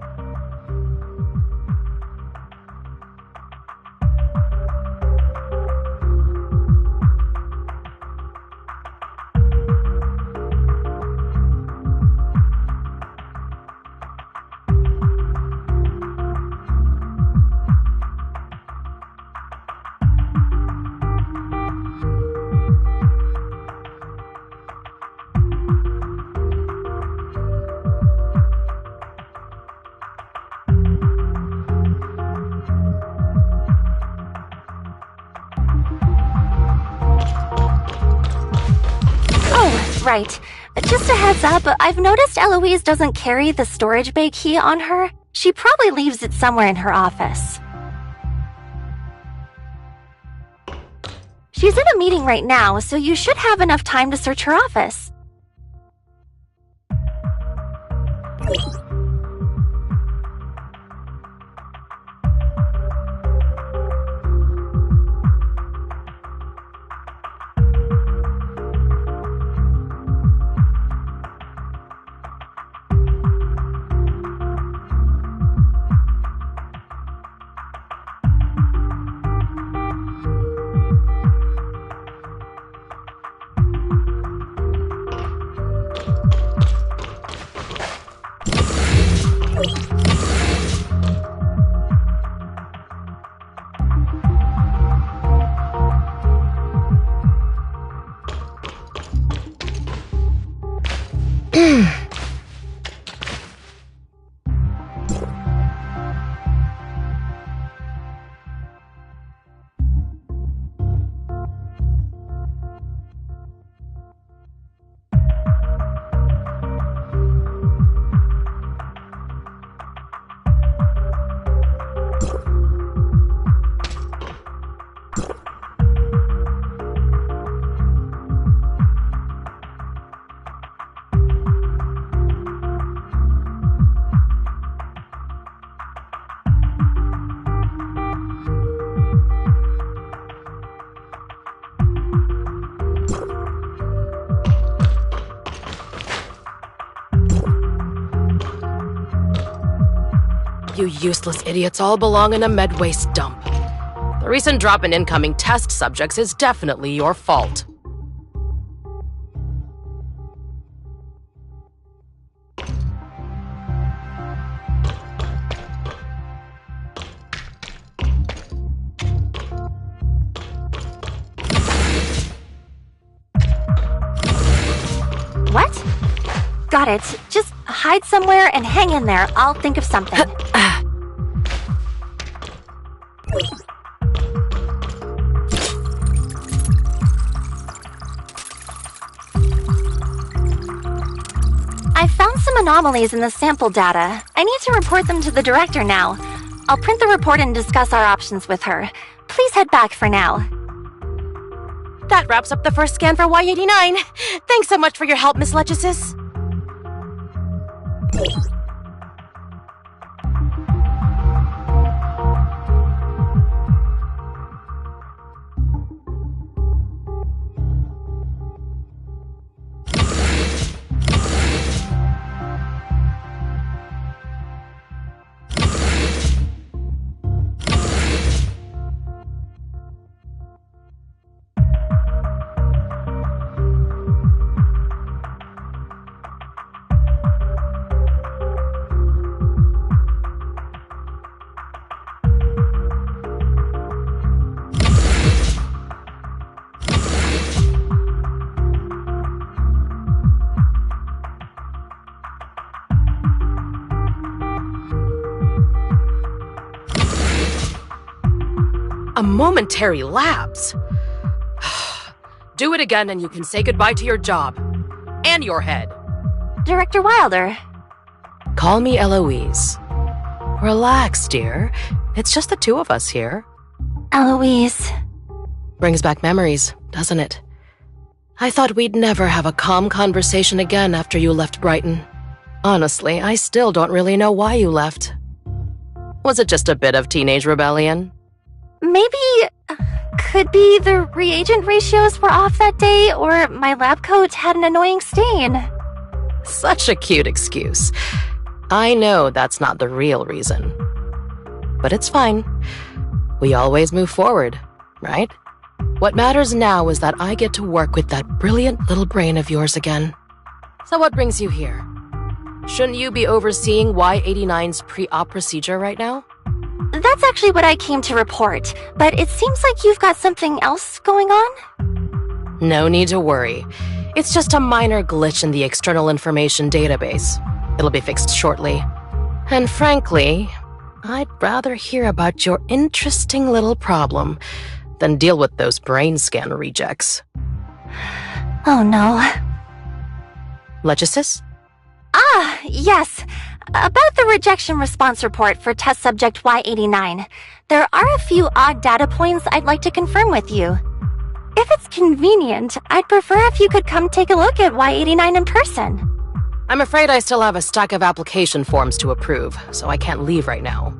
Right. Just a heads up, I've noticed Eloise doesn't carry the storage bay key on her. She probably leaves it somewhere in her office. She's in a meeting right now, so you should have enough time to search her office. You useless idiots all belong in a med waste dump. The recent drop in incoming test subjects is definitely your fault. got it. Just hide somewhere and hang in there. I'll think of something. I found some anomalies in the sample data. I need to report them to the director now. I'll print the report and discuss our options with her. Please head back for now. That wraps up the first scan for Y89. Thanks so much for your help, Miss Lechesis. A momentary lapse. Do it again and you can say goodbye to your job. And your head. Director Wilder. Call me Eloise. Relax, dear. It's just the two of us here. Eloise. Brings back memories, doesn't it? I thought we'd never have a calm conversation again after you left Brighton. Honestly, I still don't really know why you left. Was it just a bit of teenage rebellion? Maybe... could be the reagent ratios were off that day, or my lab coat had an annoying stain. Such a cute excuse. I know that's not the real reason. But it's fine. We always move forward, right? What matters now is that I get to work with that brilliant little brain of yours again. So what brings you here? Shouldn't you be overseeing Y89's pre-op procedure right now? That's actually what I came to report, but it seems like you've got something else going on? No need to worry. It's just a minor glitch in the external information database. It'll be fixed shortly. And frankly, I'd rather hear about your interesting little problem than deal with those brain scan rejects. Oh no. Lechesis? Ah, yes. About the rejection response report for test subject Y89, there are a few odd data points I'd like to confirm with you. If it's convenient, I'd prefer if you could come take a look at Y89 in person. I'm afraid I still have a stack of application forms to approve, so I can't leave right now.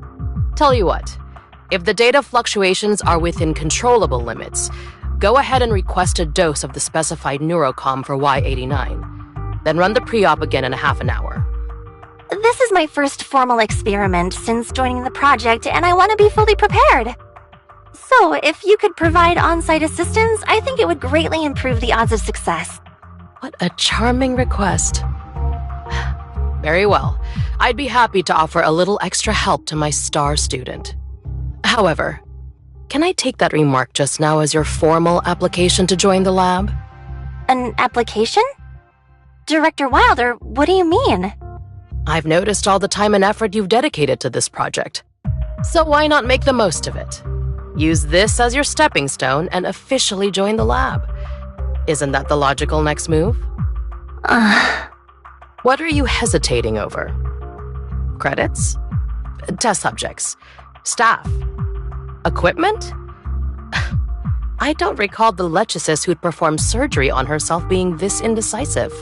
Tell you what, if the data fluctuations are within controllable limits, go ahead and request a dose of the specified neurocom for Y89. Then run the pre-op again in a half an hour. This is my first formal experiment since joining the project, and I want to be fully prepared. So, if you could provide on-site assistance, I think it would greatly improve the odds of success. What a charming request. Very well. I'd be happy to offer a little extra help to my star student. However, can I take that remark just now as your formal application to join the lab? An application? Director Wilder, what do you mean? I've noticed all the time and effort you've dedicated to this project. So why not make the most of it? Use this as your stepping stone and officially join the lab. Isn't that the logical next move? What are you hesitating over? Credits? Test subjects? Staff? Equipment? I don't recall the Lechesis who'd performed surgery on herself being this indecisive.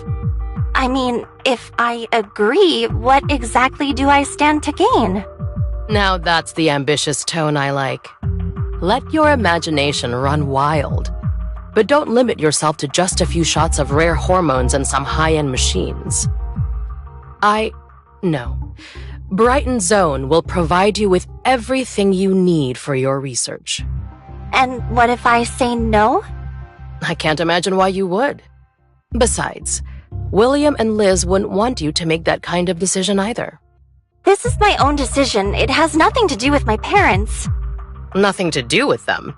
I mean, if I agree, what exactly do I stand to gain? Now that's the ambitious tone I like. Let your imagination run wild. But don't limit yourself to just a few shots of rare hormones and some high-end machines. No. Brighton Zone will provide you with everything you need for your research. And what if I say no? I can't imagine why you would. Besides, William and Liz wouldn't want you to make that kind of decision either. This is my own decision. It has nothing to do with my parents. Nothing to do with them.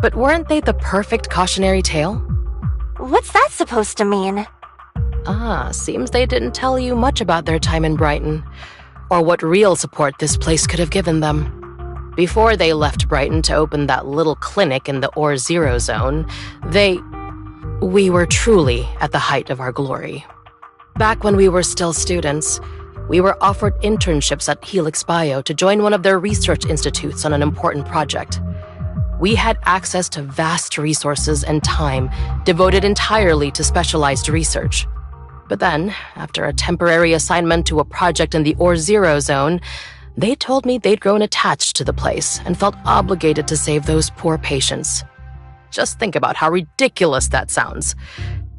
But weren't they the perfect cautionary tale? What's that supposed to mean? Seems they didn't tell you much about their time in Brighton, or what real support this place could have given them. Before they left Brighton to open that little clinic in the Or Zero Zone, we were truly at the height of our glory. Back when we were still students, we were offered internships at Helix Bio to join one of their research institutes on an important project. We had access to vast resources and time devoted entirely to specialized research. But then, after a temporary assignment to a project in the Or Zero Zone, they told me they'd grown attached to the place and felt obligated to save those poor patients. Just think about how ridiculous that sounds.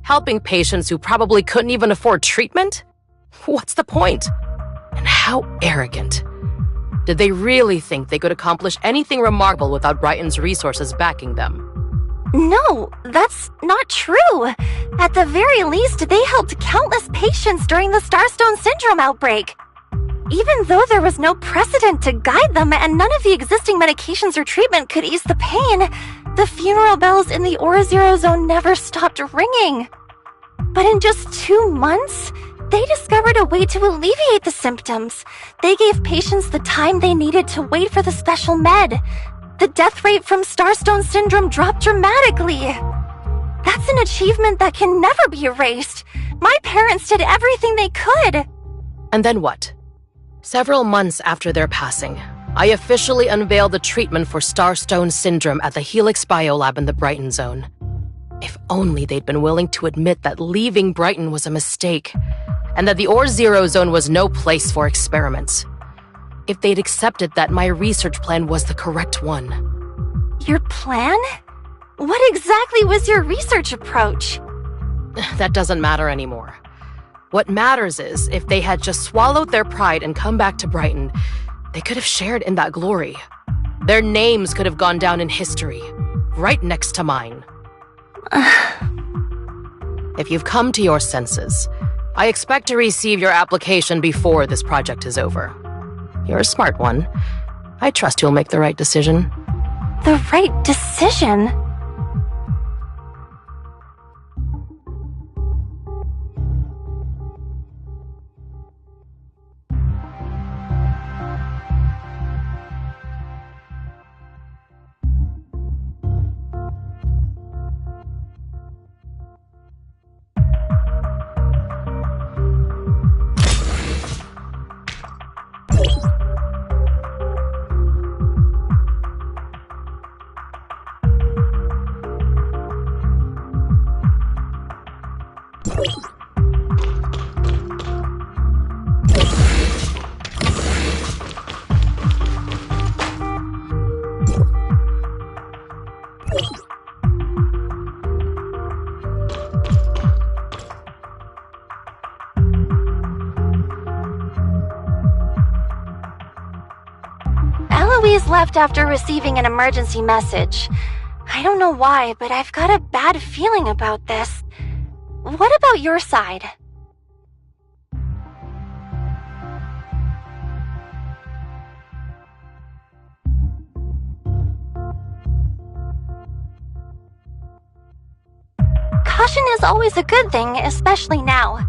Helping patients who probably couldn't even afford treatment? What's the point? And how arrogant. Did they really think they could accomplish anything remarkable without Brighton's resources backing them? No, that's not true. At the very least, they helped countless patients during the Starstone Syndrome outbreak. Even though there was no precedent to guide them and none of the existing medications or treatment could ease the pain, the funeral bells in the Or Zero Zone never stopped ringing. But in just 2 months, they discovered a way to alleviate the symptoms. They gave patients the time they needed to wait for the special med. The death rate from Starstone Syndrome dropped dramatically. That's an achievement that can never be erased. My parents did everything they could. And then what? Several months after their passing, I officially unveiled the treatment for Starstone Syndrome at the Helix Biolab in the Brighton Zone. If only they'd been willing to admit that leaving Brighton was a mistake, and that the Or Zero Zone was no place for experiments. If they'd accepted that my research plan was the correct one. Your plan? What exactly was your research approach? That doesn't matter anymore. What matters is, if they had just swallowed their pride and come back to Brighton, they could have shared in that glory. Their names could have gone down in history, right next to mine. If you've come to your senses, I expect to receive your application before this project is over. You're a smart one. I trust you'll make the right decision. The right decision? Eloise left after receiving an emergency message. I don't know why, but I've got a bad feeling about this. What about your side? Caution is always a good thing, especially now.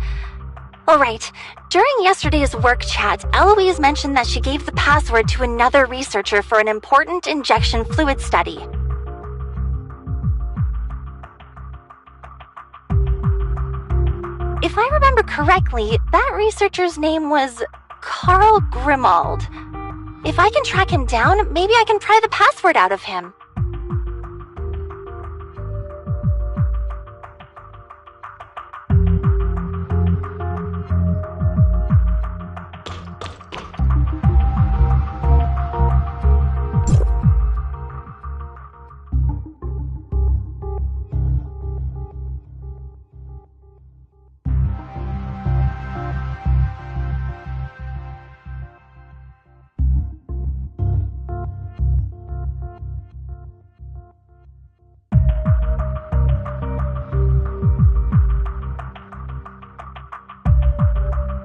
Alright, during yesterday's work chat, Eloise mentioned that she gave the password to another researcher for an important injection fluid study. If I remember correctly, that researcher's name was Carl Grimald. If I can track him down, maybe I can pry the password out of him.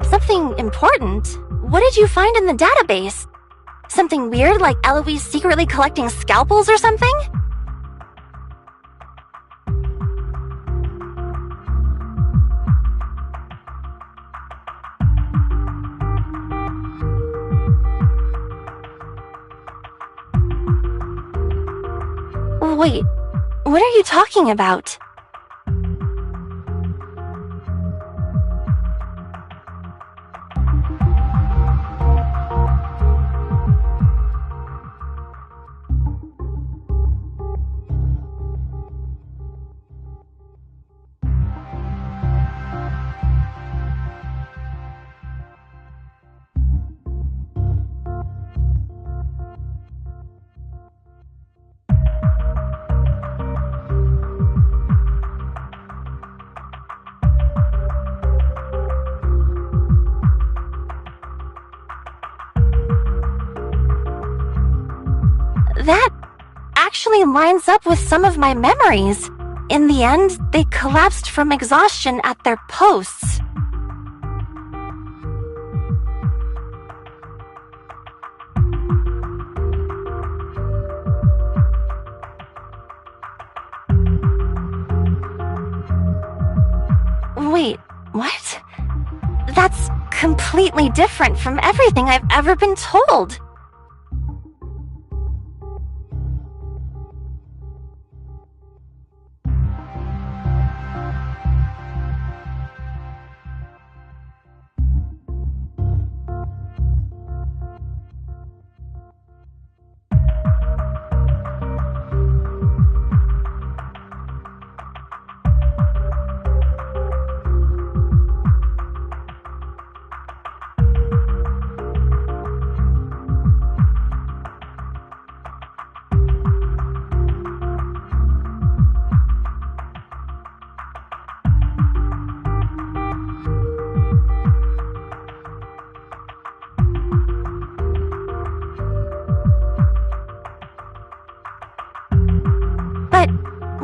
Something important? What did you find in the database? Something weird like Eloise secretly collecting scalpels or something? Wait, what are you talking about? That actually lines up with some of my memories. In the end, they collapsed from exhaustion at their posts. Wait, what? That's completely different from everything I've ever been told.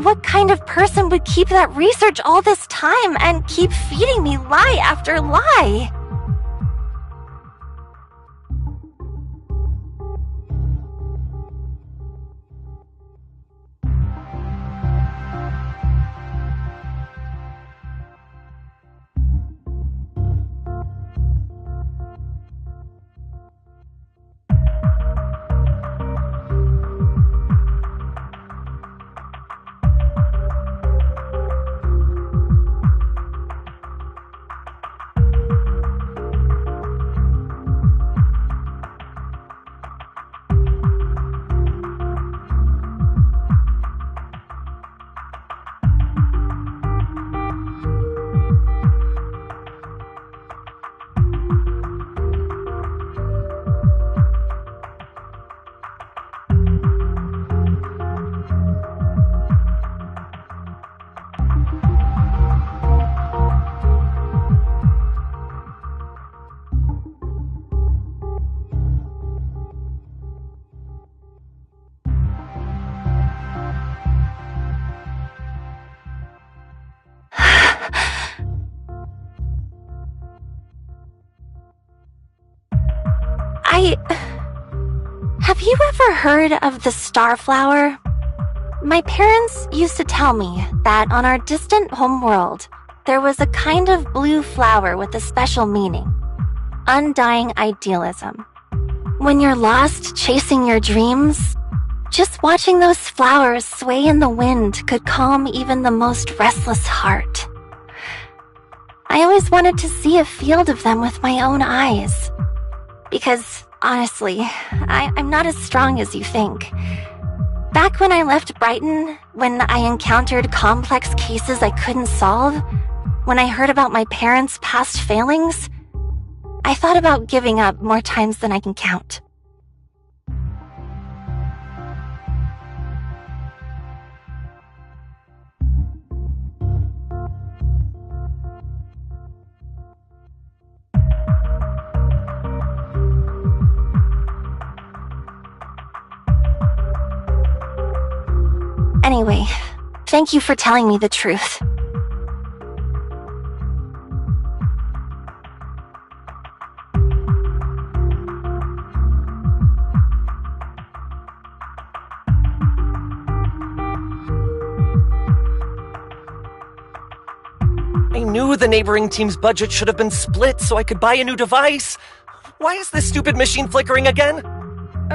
What kind of person would keep that research all this time and keep feeding me lie after lie? Have you ever heard of the starflower? My parents used to tell me that on our distant homeworld, there was a kind of blue flower with a special meaning. Undying idealism. When you're lost chasing your dreams, just watching those flowers sway in the wind could calm even the most restless heart. I always wanted to see a field of them with my own eyes. Because, honestly, I'm not as strong as you think. Back when I left Brighton, when I encountered complex cases I couldn't solve, when I heard about my parents' past failings, I thought about giving up more times than I can count. Anyway, thank you for telling me the truth. I knew the neighboring team's budget should have been split so I could buy a new device. Why is this stupid machine flickering again?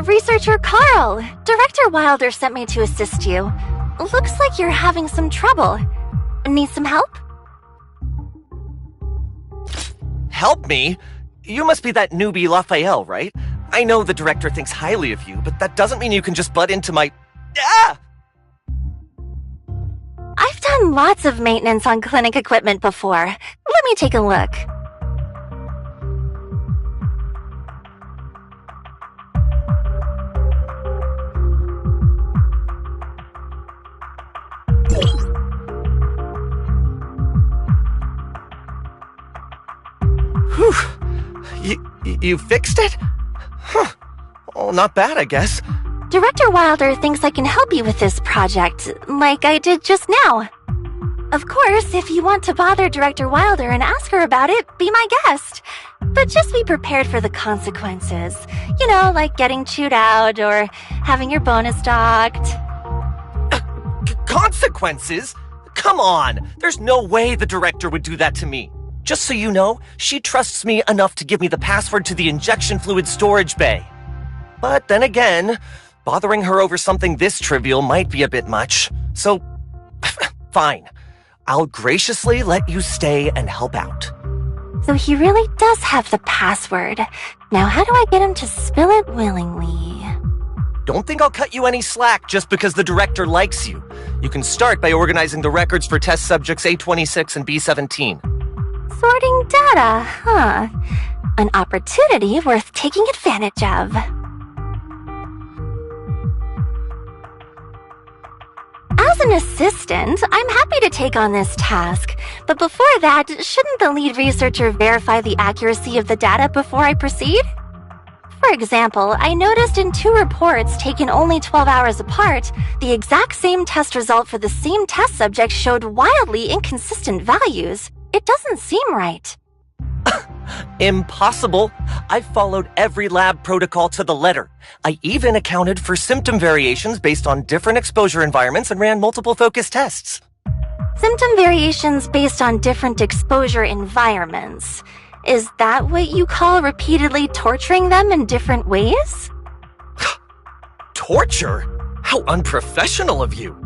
Researcher Carl, Director Wilder sent me to assist you. Looks like you're having some trouble. Need some help? Help me? You must be that newbie Raphael, right? I know the director thinks highly of you, but that doesn't mean you can just butt into my... Ah! I've done lots of maintenance on clinic equipment before. Let me take a look. You fixed it? Huh. Oh, not bad, I guess. Director Wilder thinks I can help you with this project, like I did just now. Of course, if you want to bother Director Wilder and ask her about it, be my guest. But just be prepared for the consequences. You know, like getting chewed out or having your bonus docked. Consequences? Come on! There's no way the director would do that to me. Just so you know, she trusts me enough to give me the password to the injection fluid storage bay. But then again, bothering her over something this trivial might be a bit much. So, fine. I'll graciously let you stay and help out. So he really does have the password. Now how do I get him to spill it willingly? Don't think I'll cut you any slack just because the director likes you. You can start by organizing the records for test subjects A26 and B17. Sorting data, huh? An opportunity worth taking advantage of. As an assistant, I'm happy to take on this task. But before that, shouldn't the lead researcher verify the accuracy of the data before I proceed? For example, I noticed in 2 reports taken only 12 hours apart, the exact same test result for the same test subject showed wildly inconsistent values. It doesn't seem right. Impossible. I've followed every lab protocol to the letter. I even accounted for symptom variations based on different exposure environments and ran multiple focus tests. Symptom variations based on different exposure environments. Is that what you call repeatedly torturing them in different ways? Torture? How unprofessional of you.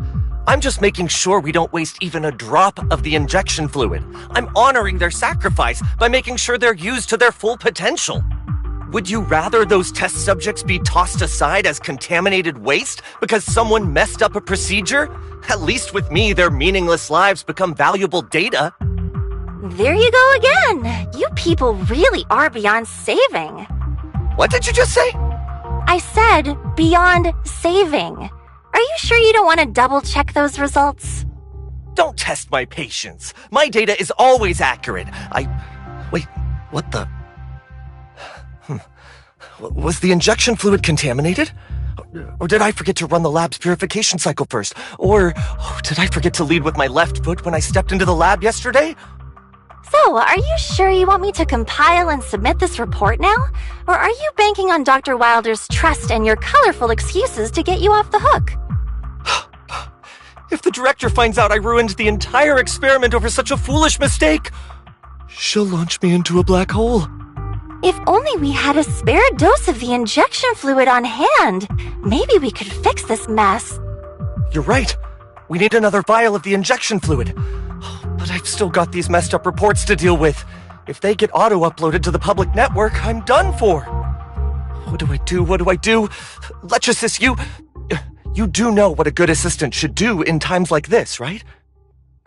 I'm just making sure we don't waste even a drop of the injection fluid. I'm honoring their sacrifice by making sure they're used to their full potential. Would you rather those test subjects be tossed aside as contaminated waste because someone messed up a procedure? At least with me, their meaningless lives become valuable data. There you go again. You people really are beyond saving. What did you just say? I said beyond saving. Are you sure you don't want to double-check those results? Don't test my patience. My data is always accurate. Wait, what the... Was the injection fluid contaminated? Or did I forget to run the lab's purification cycle first? Or did I forget to lead with my left foot when I stepped into the lab yesterday? So, are you sure you want me to compile and submit this report now? Or are you banking on Dr. Wilder's trust and your colorful excuses to get you off the hook? If the director finds out I ruined the entire experiment over such a foolish mistake, she'll launch me into a black hole. If only we had a spare dose of the injection fluid on hand, maybe we could fix this mess. You're right. We need another vial of the injection fluid. But I've still got these messed up reports to deal with. If they get auto-uploaded to the public network, I'm done for. What do I do? What do I do? Letrasis, you do know what a good assistant should do in times like this, right?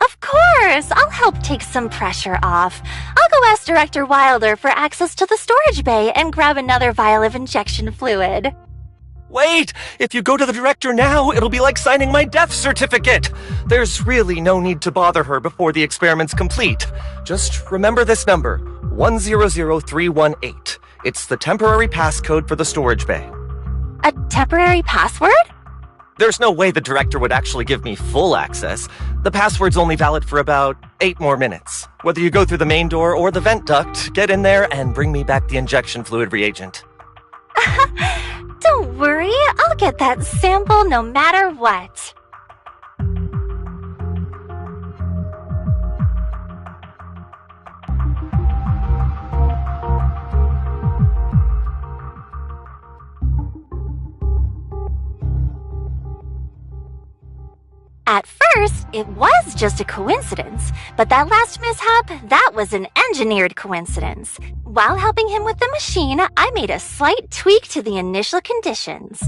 Of course! I'll help take some pressure off. I'll go ask Director Wilder for access to the storage bay and grab another vial of injection fluid. Wait! If you go to the director now, it'll be like signing my death certificate! There's really no need to bother her before the experiment's complete. Just remember this number, 100318. It's the temporary passcode for the storage bay. A temporary password? There's no way the director would actually give me full access. The password's only valid for about 8 more minutes. Whether you go through the main door or the vent duct, get in there and bring me back the injection fluid reagent. Don't worry, I'll get that sample no matter what. At first, it was just a coincidence, but that last mishap, that was an engineered coincidence. While helping him with the machine, I made a slight tweak to the initial conditions.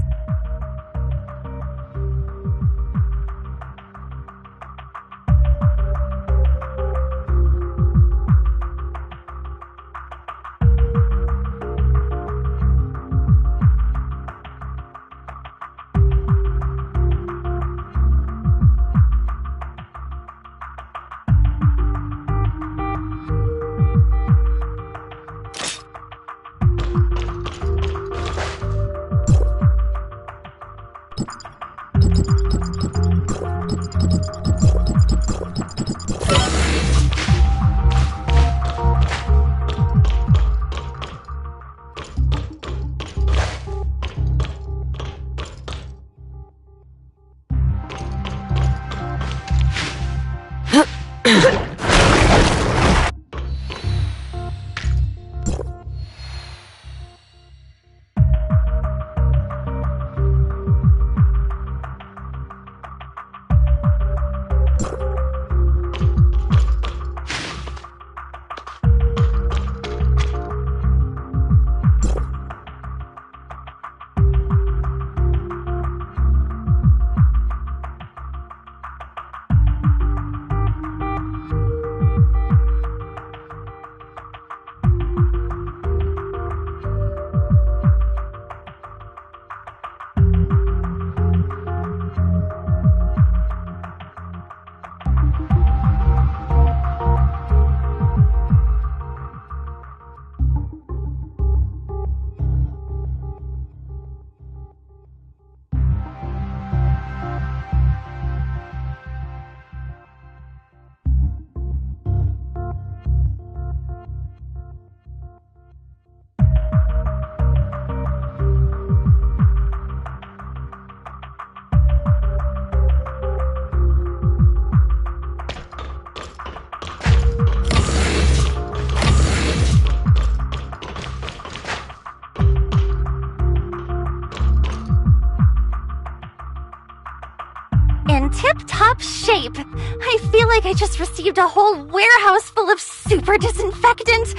In tip-top shape. I feel like I just received a whole warehouse full of super disinfectant.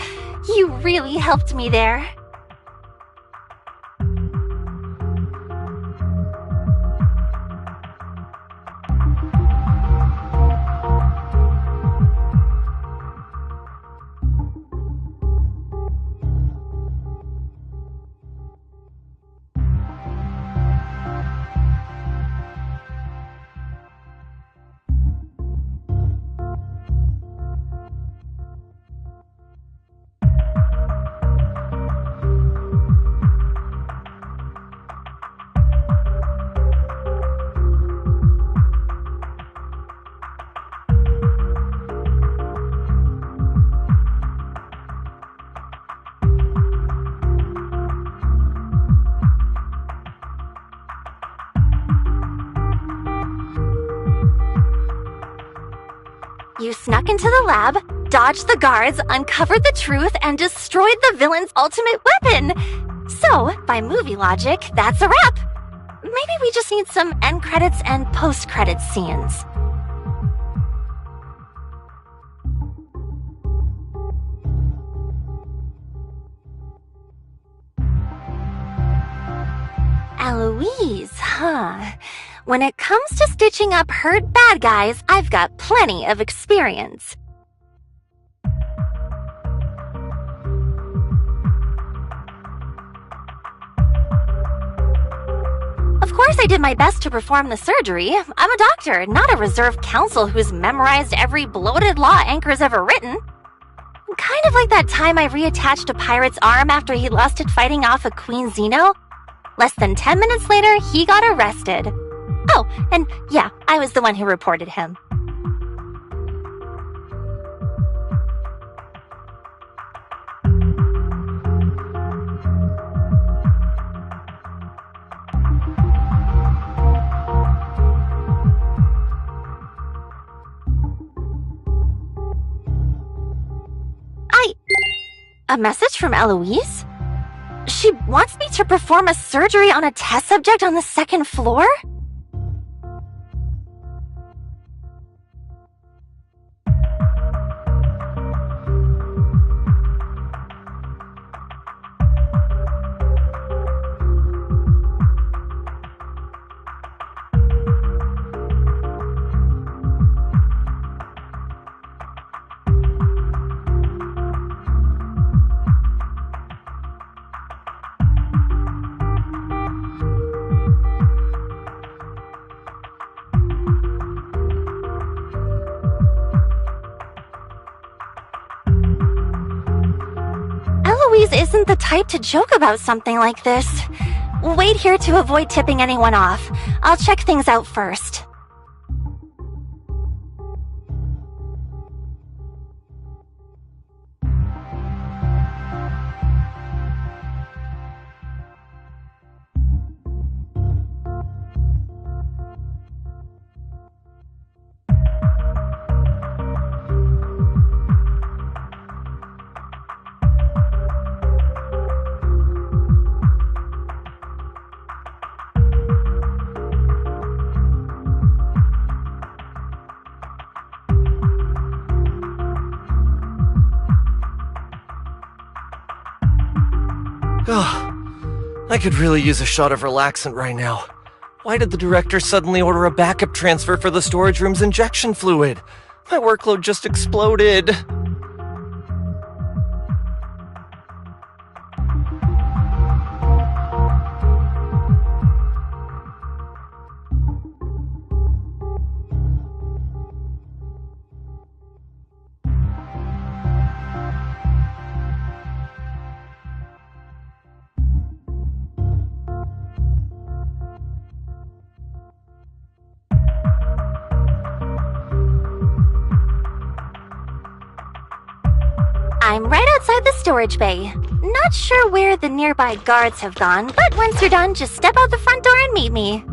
You really helped me there. You snuck into the lab, dodged the guards, uncovered the truth, and destroyed the villain's ultimate weapon. So, by movie logic, that's a wrap. Maybe we just need some end credits and post-credits scenes. Eloise, huh? When it comes to stitching up hurt bad guys, I've got plenty of experience. Of course I did my best to perform the surgery. I'm a doctor, not a reserve counsel who's memorized every bloated law Anchor's ever written. Kind of like that time I reattached a pirate's arm after he lost it fighting off a Queen Zeno. Less than 10 minutes later, he got arrested. Oh, and yeah, I was the one who reported him. A message from Eloise? She wants me to perform a surgery on a test subject on the second floor? isn't the type to joke about something like this. Wait here to avoid tipping anyone off. I'll check things out first. Oh, I could really use a shot of relaxant right now. Why did the director suddenly order a backup transfer for the storage room's injection fluid? My workload just exploded. I'm right outside the storage bay. Not sure where the nearby guards have gone, but once you're done, just step out the front door and meet me.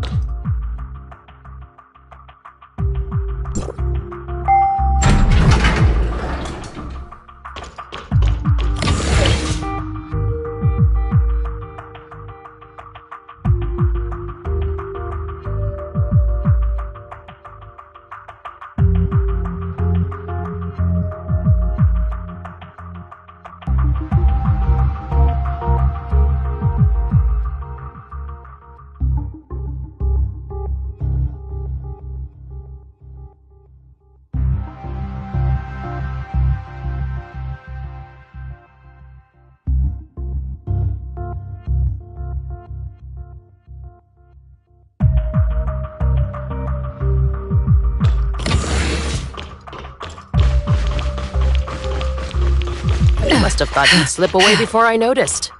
Must have thought he'd slip away before I noticed,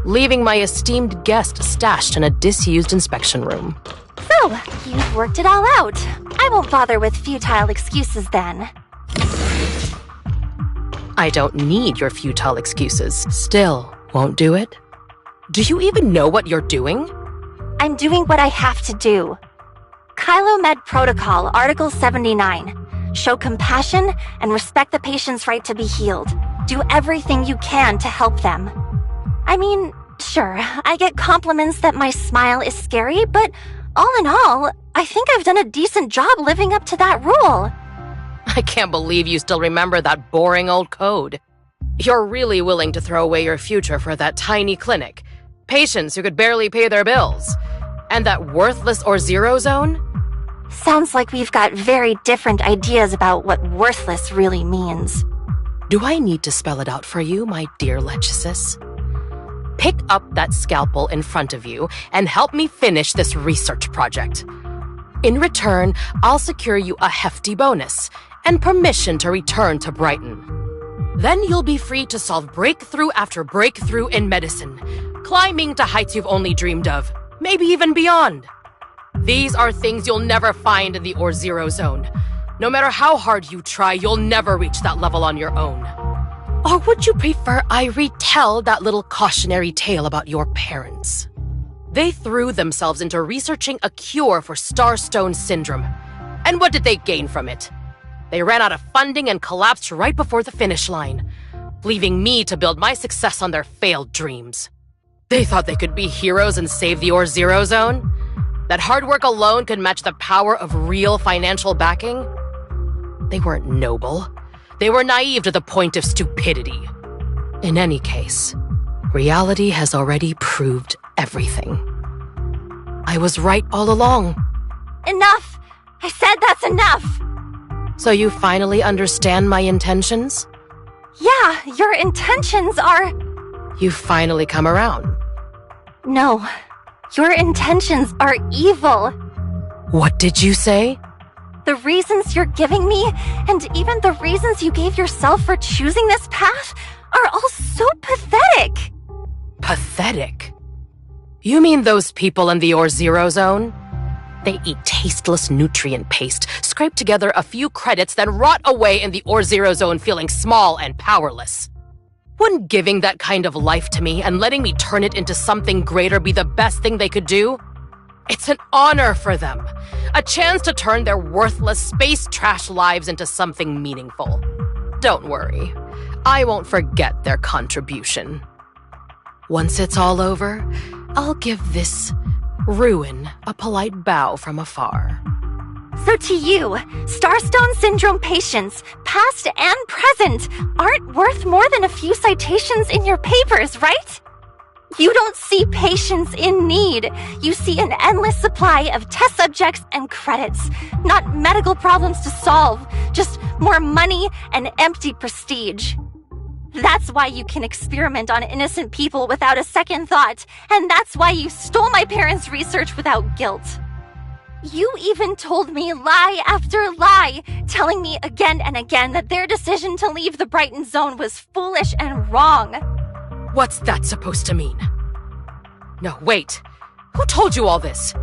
leaving my esteemed guest stashed in a disused inspection room. So, you've worked it all out. I won't bother with futile excuses then. I don't need your futile excuses. Still, won't do it? Do you even know what you're doing? I'm doing what I have to do. Kylo-Med Protocol, Article 79. Show compassion and respect the patient's right to be healed. Do everything you can to help them. I mean, sure, I get compliments that my smile is scary, but all in all, I think I've done a decent job living up to that rule. I can't believe you still remember that boring old code. You're really willing to throw away your future for that tiny clinic, patients who could barely pay their bills, and that worthless or zero zone? Sounds like we've got very different ideas about what worthless really means. Do I need to spell it out for you, my dear Lechesis? Pick up that scalpel in front of you and help me finish this research project. In return, I'll secure you a hefty bonus and permission to return to Brighton. Then you'll be free to solve breakthrough after breakthrough in medicine, climbing to heights you've only dreamed of, maybe even beyond. These are things you'll never find in the or zero zone. No matter how hard you try, you'll never reach that level on your own. Or would you prefer I retell that little cautionary tale about your parents? They threw themselves into researching a cure for Starstone Syndrome. And what did they gain from it? They ran out of funding and collapsed right before the finish line, leaving me to build my success on their failed dreams. They thought they could be heroes and save the or zero zone? That hard work alone could match the power of real financial backing? They weren't noble. They were naive to the point of stupidity. In any case, reality has already proved everything. I was right all along. Enough! I said that's enough! So you finally understand my intentions? Yeah, your intentions are... You've finally come around. No, your intentions are evil. What did you say? The reasons you're giving me, and even the reasons you gave yourself for choosing this path, are all so pathetic. Pathetic? You mean those people in the Or-Zero zone? They eat tasteless nutrient paste, scrape together a few credits, then rot away in the Or-Zero zone feeling small and powerless. Wouldn't giving that kind of life to me and letting me turn it into something greater be the best thing they could do? It's an honor for them. A chance to turn their worthless space trash lives into something meaningful. Don't worry. I won't forget their contribution. Once it's all over, I'll give this ruin a polite bow from afar. So to you, Starstone Syndrome patients, past and present, aren't worth more than a few citations in your papers, right? You don't see patients in need. You see an endless supply of test subjects and credits. Not medical problems to solve, just more money and empty prestige. That's why you can experiment on innocent people without a second thought, and that's why you stole my parents' research without guilt. You even told me lie after lie, telling me again and again that their decision to leave the Brighton Zone was foolish and wrong. What's that supposed to mean? No, wait. Who told you all this?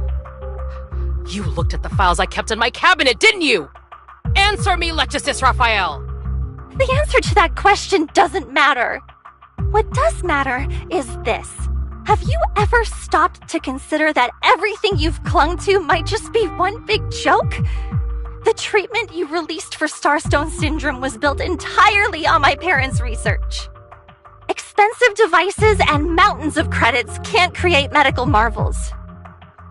You looked at the files I kept in my cabinet, didn't you? Answer me, Lechesis Raphael! The answer to that question doesn't matter. What does matter is this. Have you ever stopped to consider that everything you've clung to might just be one big joke? The treatment you released for Starstone Syndrome was built entirely on my parents' research. Expensive devices and mountains of credits can't create medical marvels.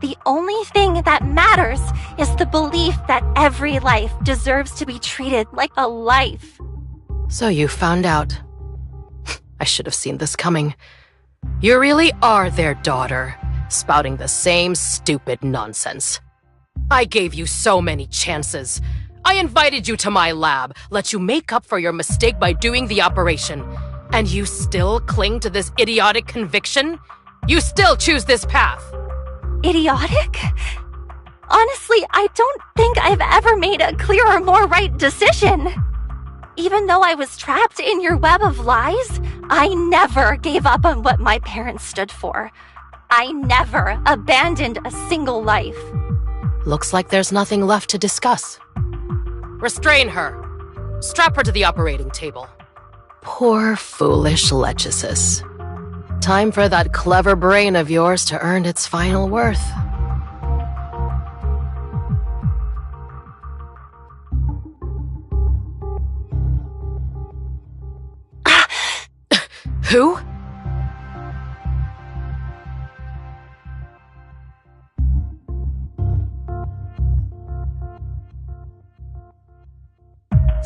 The only thing that matters is the belief that every life deserves to be treated like a life. So you found out. I should have seen this coming. You really are their daughter, spouting the same stupid nonsense. I gave you so many chances. I invited you to my lab, let you make up for your mistake by doing the operation. And you still cling to this idiotic conviction? You still choose this path. Idiotic? Honestly, I don't think I've ever made a clearer, more right decision. Even though I was trapped in your web of lies, I never gave up on what my parents stood for. I never abandoned a single life. Looks like there's nothing left to discuss. Restrain her. Strap her to the operating table. Poor foolish Lechesis. Time for that clever brain of yours to earn its final worth. Who?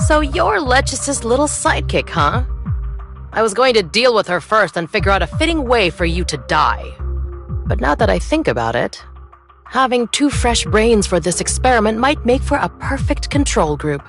So you're Lechesis' little sidekick, huh? I was going to deal with her first and figure out a fitting way for you to die. But now that I think about it, having two fresh brains for this experiment might make for a perfect control group.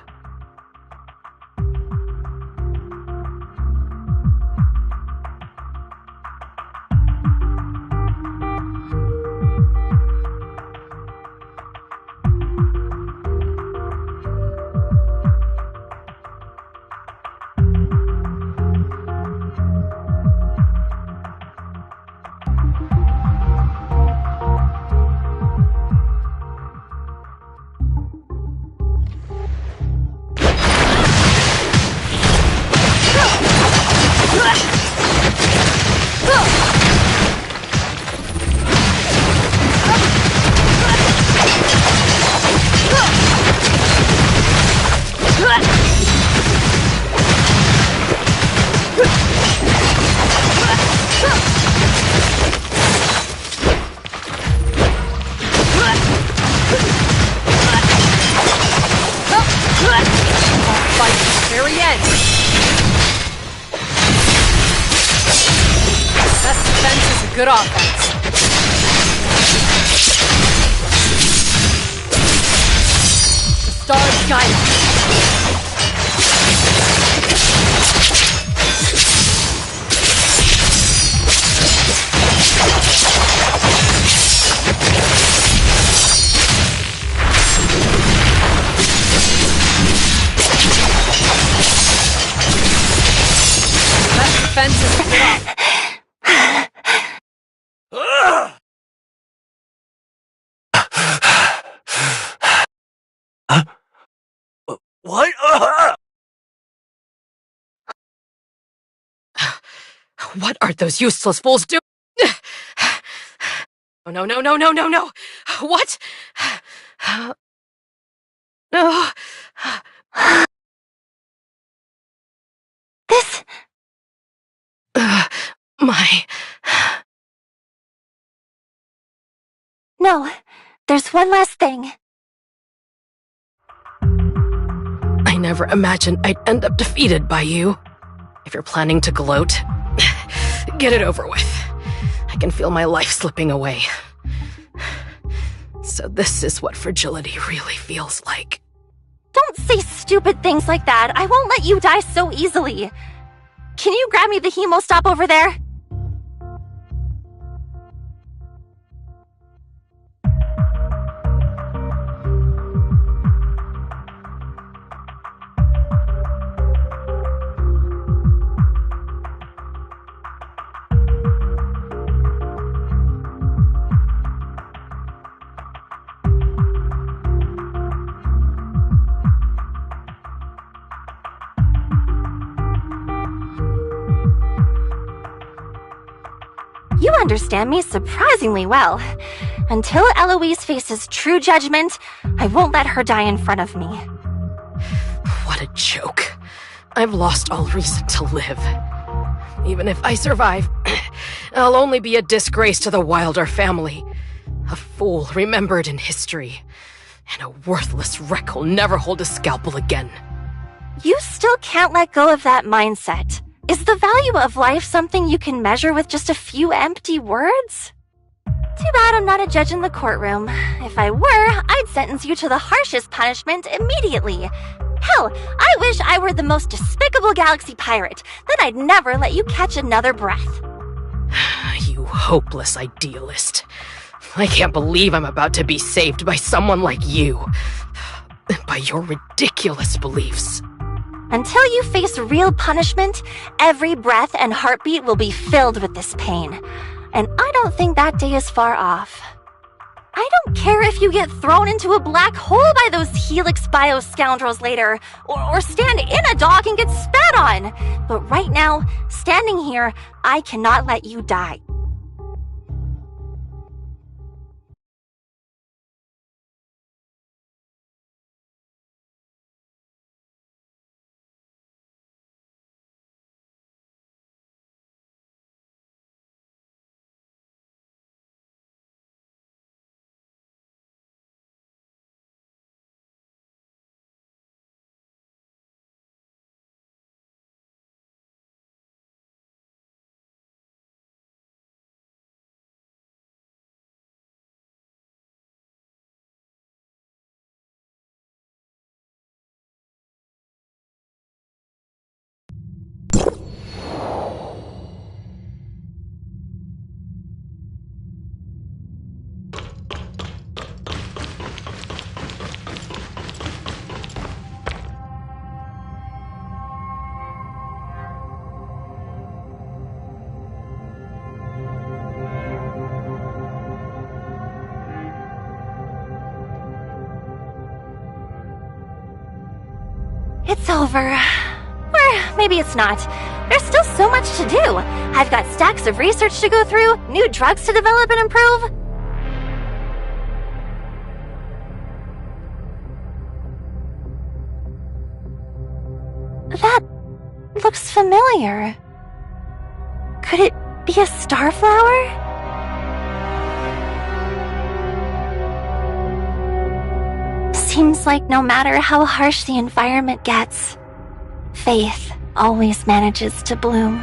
Good offense. The stars guide us. What are those useless fools doing? Oh, no, no, no, no, no, no. What? No. This... My... No, there's one last thing. I never imagined I'd end up defeated by you. If you're planning to gloat, get it over with. I can feel my life slipping away. So this is what fragility really feels like. Don't say stupid things like that. I won't let you die so easily. Can you grab me the hemo stop over there? You understand me surprisingly well. Until Eloise faces true judgment, I won't let her die in front of me. What a joke. I've lost all reason to live. Even if I survive, I'll only be a disgrace to the Wilder family. A fool remembered in history. And a worthless wreck who'll never hold a scalpel again. You still can't let go of that mindset. Is the value of life something you can measure with just a few empty words? Too bad I'm not a judge in the courtroom. If I were, I'd sentence you to the harshest punishment immediately. Hell, I wish I were the most despicable galaxy pirate. Then I'd never let you catch another breath. You hopeless idealist. I can't believe I'm about to be saved by someone like you. By your ridiculous beliefs. Until you face real punishment, every breath and heartbeat will be filled with this pain. And I don't think that day is far off. I don't care if you get thrown into a black hole by those Helix Bio scoundrels later, or stand in a dock and get spat on. But right now, standing here, I cannot let you die. It's over. Or maybe it's not. There's still so much to do. I've got stacks of research to go through, new drugs to develop and improve. That looks familiar. Could it be a starflower? Seems like no matter how harsh the environment gets, faith always manages to bloom.